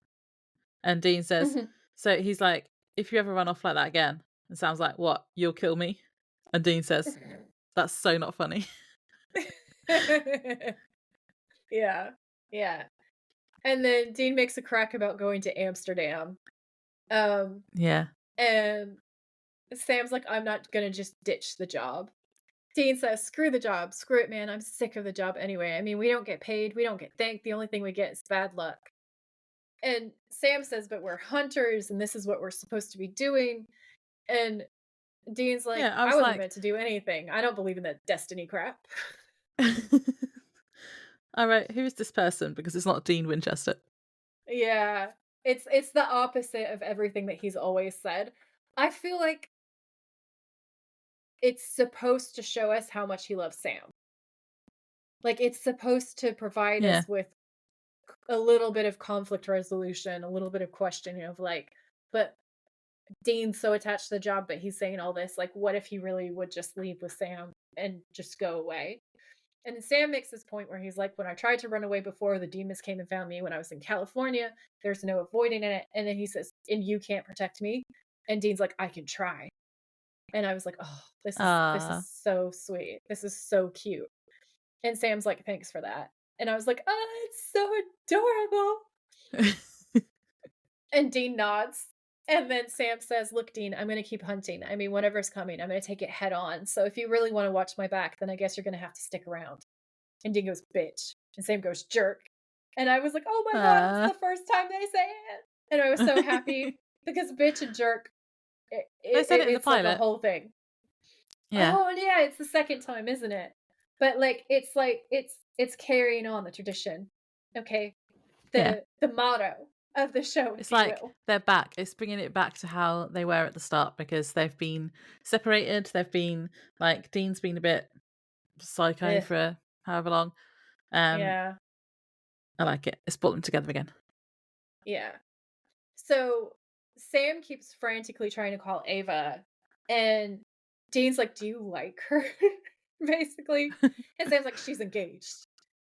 And Dean says, so he's like, if you ever run off like that again, and Sam's like, what, you'll kill me? And Dean says, that's so not funny. Yeah. Yeah. And then Dean makes a crack about going to Amsterdam. Yeah. And Sam's like, I'm not gonna just ditch the job. Dean says, screw the job. Screw it, man. I'm sick of the job anyway. I mean, we don't get paid. We don't get thanked. The only thing we get is bad luck. And Sam says, but we're hunters and this is what we're supposed to be doing. And Dean's like, Yeah, I I was wasn't like, meant to do anything. I don't believe in that destiny crap. all right, who is this person? Because it's not Dean Winchester. Yeah. It's the opposite of everything that he's always said. I feel like it's supposed to show us how much he loves Sam. Like, it's supposed to provide Yeah. us with a little bit of conflict resolution, a little bit of questioning of like, but Dean's so attached to the job, but he's saying all this. Like, what if he really would just leave with Sam and just go away? And Sam makes this point where he's like, when I tried to run away before, the demons came and found me when I was in California. There's no avoiding it. And then he says, and you can't protect me. And Dean's like, I can try. And I was like, oh, this is so sweet. This is so cute. And Sam's like, thanks for that. And I was like, oh, it's so adorable. And Dean nods. And then Sam says, look, Dean, I'm going to keep hunting. I mean, whatever's coming, I'm going to take it head on. So if you really want to watch my back, then I guess you're going to have to stick around. And Dean goes, bitch. And Sam goes, jerk. And I was like, oh my God, it's the first time they say it. And I was so happy because bitch and jerk, They said it in the it's like a pilot. whole thing. Yeah. Oh, yeah, it's the second time, isn't it? But like, it's carrying on the tradition. Okay. Yeah. The motto of the show, It's if you like will. they're back. It's bringing it back to how they were at the start because they've been separated. They've been like Dean's been a bit psycho Ugh, for however long. I yeah. like it. It's brought them together again. Yeah. So Sam keeps frantically trying to call Ava, and Dean's like, do you like her? Basically. And Sam's like, she's engaged.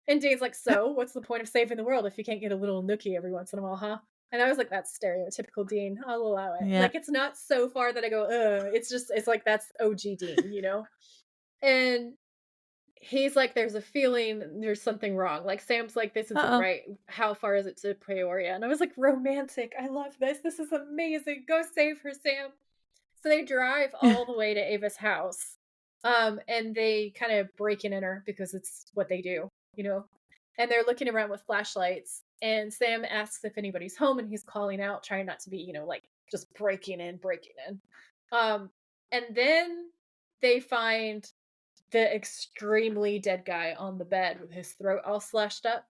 And Dean's like, so what's the point of saving the world if you can't get a little nookie every once in a while, huh? And I was like, that's stereotypical Dean. I'll allow it. Yeah. Like, it's not so far that I go, it's just, it's like, that's OG Dean, you know? And he's like, there's a feeling there's something wrong. Like, Sam's like, this isn't Uh-oh. right. How far is it to Peoria? And I was like, romantic. I love this. This is amazing. Go save her, Sam. So they drive all the way to Ava's house. And they kind of break in her because it's what they do, you know? And they're looking around with flashlights. And Sam asks if anybody's home, and he's calling out, trying not to be, you know, like just breaking in. And then they find the extremely dead guy on the bed with his throat all slashed up.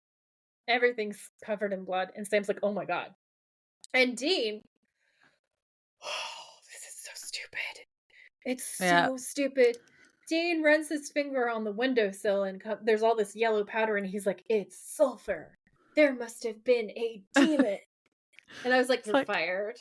Everything's covered in blood. And Sam's like, oh my God. And Dean, oh, this is so stupid. It's so stupid. Dean runs his finger on the windowsill and there's all this yellow powder, and he's like, it's sulfur. There must have been a demon. And I was like, It's you're like, fired.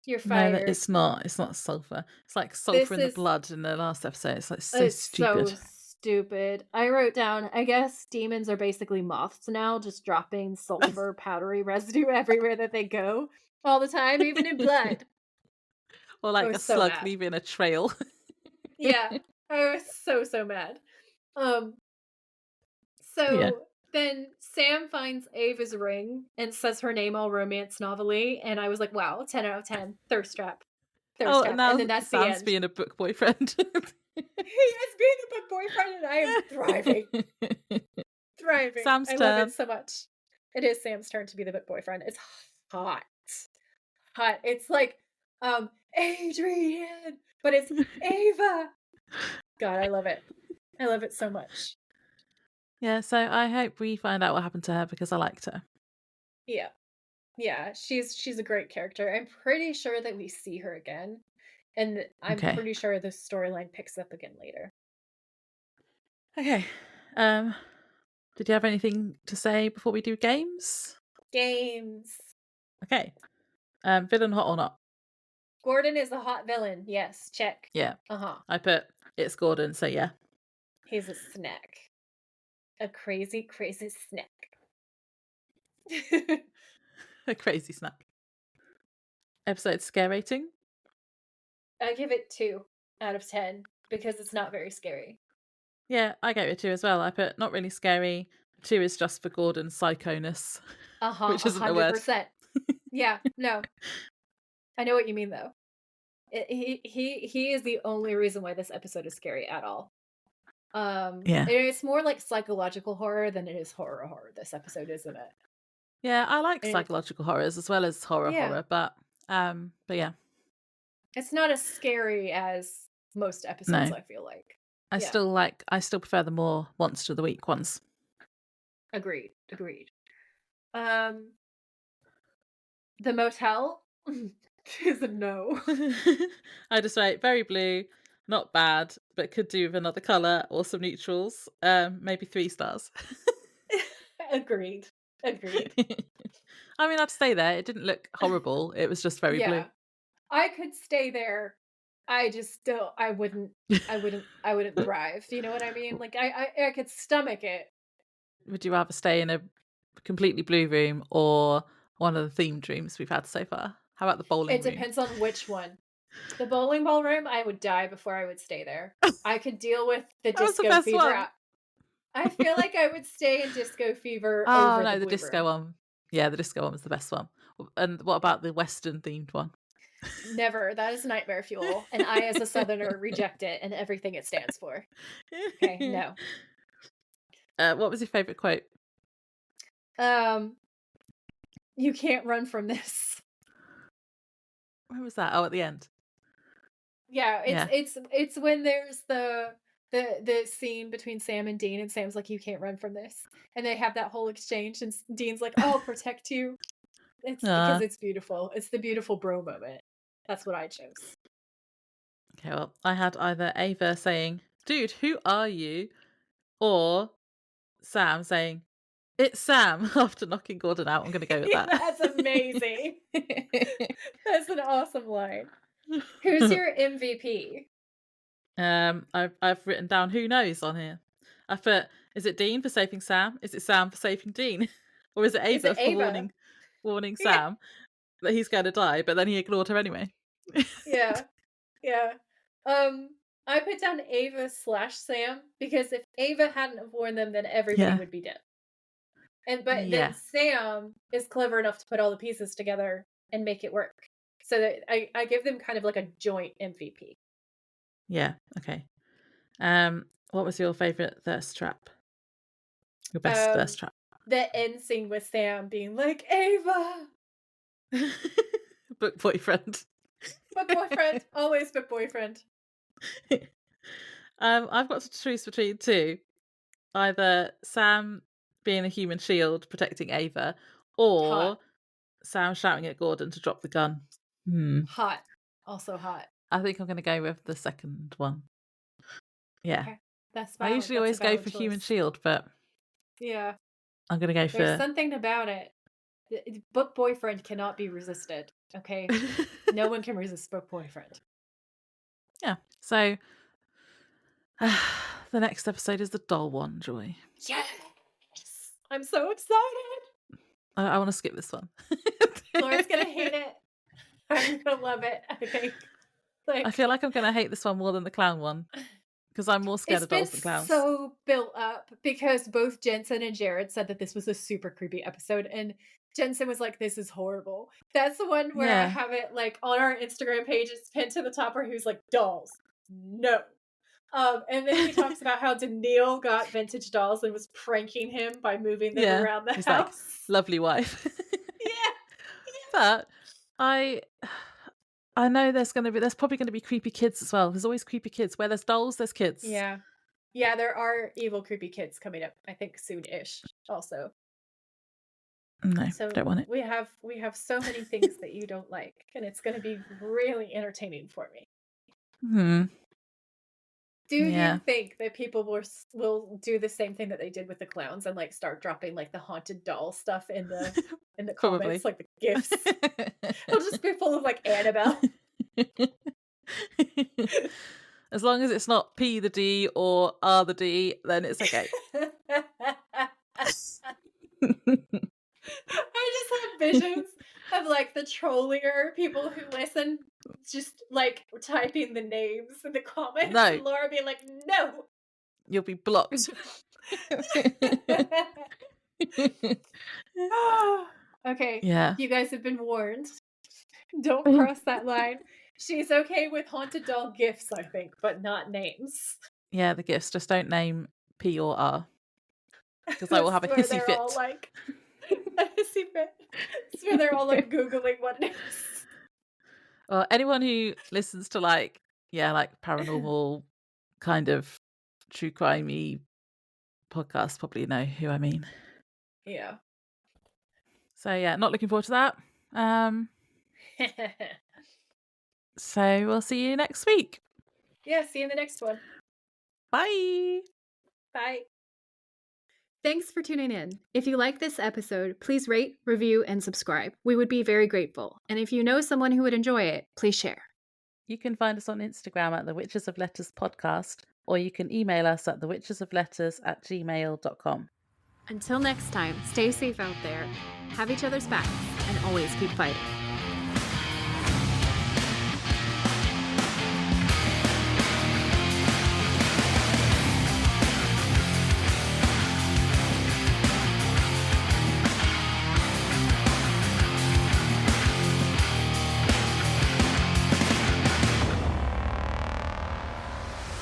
You're no, fired. It's not. It's not sulfur. It's like sulfur This in the is blood in the last episode. It's like so it's so stupid. stupid. I wrote down, I guess demons are basically moths now, just dropping sulfur powdery residue everywhere that they go all the time, even in blood. Or I like a was so slug mad. leaving a trail. Yeah, I was so mad. Um, Yeah. so then Sam finds Ava's ring and says her name all romance novelly, and I was like, wow, 10 out of 10. Thirst trap. Thirst Oh, and trap. And now then that's the Sam's end. being a book boyfriend. He is being a book boyfriend, and I am thriving. Thriving. Sam's I love turn. it so much. It is Sam's turn to be the book boyfriend. It's hot. Hot. It's like, Adrian, but it's Ava. God, I love it. I love it so much. Yeah, so I hope we find out what happened to her because I liked her. Yeah. Yeah, she's a great character. I'm pretty sure that we see her again. And I'm Okay. pretty sure the storyline picks up again later. Okay. Did you have anything to say before we do games? Games. Okay. Villain hot or not? Gordon is a hot villain. Yes, check. Yeah. Uh-huh. I put it's Gordon, so yeah. He's a snack. A crazy, crazy snack. A crazy snack. Episode scare rating? I give it 2 out of 10 because it's not very scary. Yeah, I gave it 2 as well. I put not really scary. 2 is just for Gordon's psychoness. Uh-huh, Which isn't a word. 100%. Yeah, no. I know what you mean though. He is the only reason why this episode is scary at all. Yeah. It's more like psychological horror than it is horror, this episode, isn't it? Yeah, I like And psychological horrors as well as horror, but yeah. It's not as scary as most episodes, No. I feel like. I still prefer the more monster of the week ones. Agreed. The motel is a no. I just write very blue, not bad, but could do with another colour or some neutrals. Maybe 3 stars. Agreed. I mean, I'd stay there. It didn't look horrible. It was just very blue. I could stay there. I wouldn't thrive. Do you know what I mean? Like I could stomach it. Would you rather stay in a completely blue room or one of the themed rooms we've had so far? How about the bowling room? It depends on which one. The bowling ball room, I would die before I would stay there. I could deal with the disco fever. One. I feel like I would stay in disco fever over the disco one. Yeah, the disco one was the best one. And what about the Western themed one? Never. That is nightmare fuel. And I, as a Southerner, reject it and everything it stands for. Okay, no. What was your favourite quote? You can't run from this. Where was that? Oh, at the end. Yeah, it's when there's the scene between Sam and Dean, and Sam's like, "You can't run from this," and they have that whole exchange, and Dean's like, "I'll protect you." It's because it's beautiful. It's the beautiful bro moment. That's what I chose. Okay, well, I had either Ava saying, "Dude, who are you?" or Sam saying, "It's Sam," after knocking Gordon out. I'm going to go with that. That's amazing. That's an awesome line. Who's your MVP? I've written down who knows on here. I put, is it Dean for saving Sam? Is it Sam for saving Dean? Or is it Ava for warning Sam that he's going to die, but then he ignored her anyway? Yeah. I put down Ava / Sam because if Ava hadn't have warned them, then everybody would be dead. Then Sam is clever enough to put all the pieces together and make it work. So that I give them kind of like a joint MVP. Yeah, okay. What was your favourite thirst trap? Your best thirst trap? The end scene with Sam being like, Ava! Book boyfriend. Book boyfriend. Always book boyfriend. I've got to choose between 2. Either Sam being a human shield protecting Ava, or hot. Sam shouting at Gordon to drop the gun. Hot. Also hot. I think I'm going to go with the second one. Yeah. Okay. That's valid. I usually always go for human shield, but yeah, I'm going to go for... There's something about it. Book boyfriend cannot be resisted, okay? No one can resist book boyfriend. Yeah. So the next episode is the doll one, Joy. Yes! I'm so excited! I want to skip this one. Laura's gonna hate it. I'm gonna love it, I think. I feel like I'm going to hate this one more than the clown one. Because I'm more scared of dolls than clowns. It's been so built up because both Jensen and Jared said that this was a super creepy episode, and Jensen was like, "This is horrible." That's the one where I have it like on our Instagram page. It's pinned to the top where he was like, "Dolls, no." And then he talks about how Daniil got vintage dolls and was pranking him by moving them around the house. Like, lovely wife. But I know there's probably going to be creepy kids as well. There's always creepy kids. Where there's dolls, there's kids. Yeah, there are evil creepy kids coming up, I think soon-ish also. No, so don't want it. We have so many things that you don't like, and it's going to be really entertaining for me. Do you think that people will do the same thing that they did with the clowns and like start dropping like the haunted doll stuff in the comments, like the gifts? It'll just be full of like Annabelle. As long as it's not P the D or R the D, then it's okay. I just have visions of like the trollier people who listen just like typing the names in the comments. No. And Laura being like, "No, you'll be blocked." Okay. Yeah. You guys have been warned. Don't cross that line. She's okay with haunted doll gifts, I think, but not names. Yeah, the gifts. Just don't name P or R. Because I will have a hissy fit. All like, a hissy fit. It's where they're all like Googling what names. Well, anyone who listens to like paranormal kind of true crimey podcasts probably know who I mean. Yeah. So yeah, not looking forward to that. So we'll see you next week. Yeah, see you in the next one. Bye. Bye. Thanks for tuning in. If you like this episode, please rate, review, and subscribe. We would be very grateful. And if you know someone who would enjoy it, please share. You can find us on Instagram at the Witches of Letters podcast, or you can email us at thewitchesofletters@gmail.com. Until next time, stay safe out there, have each other's backs, and always keep fighting.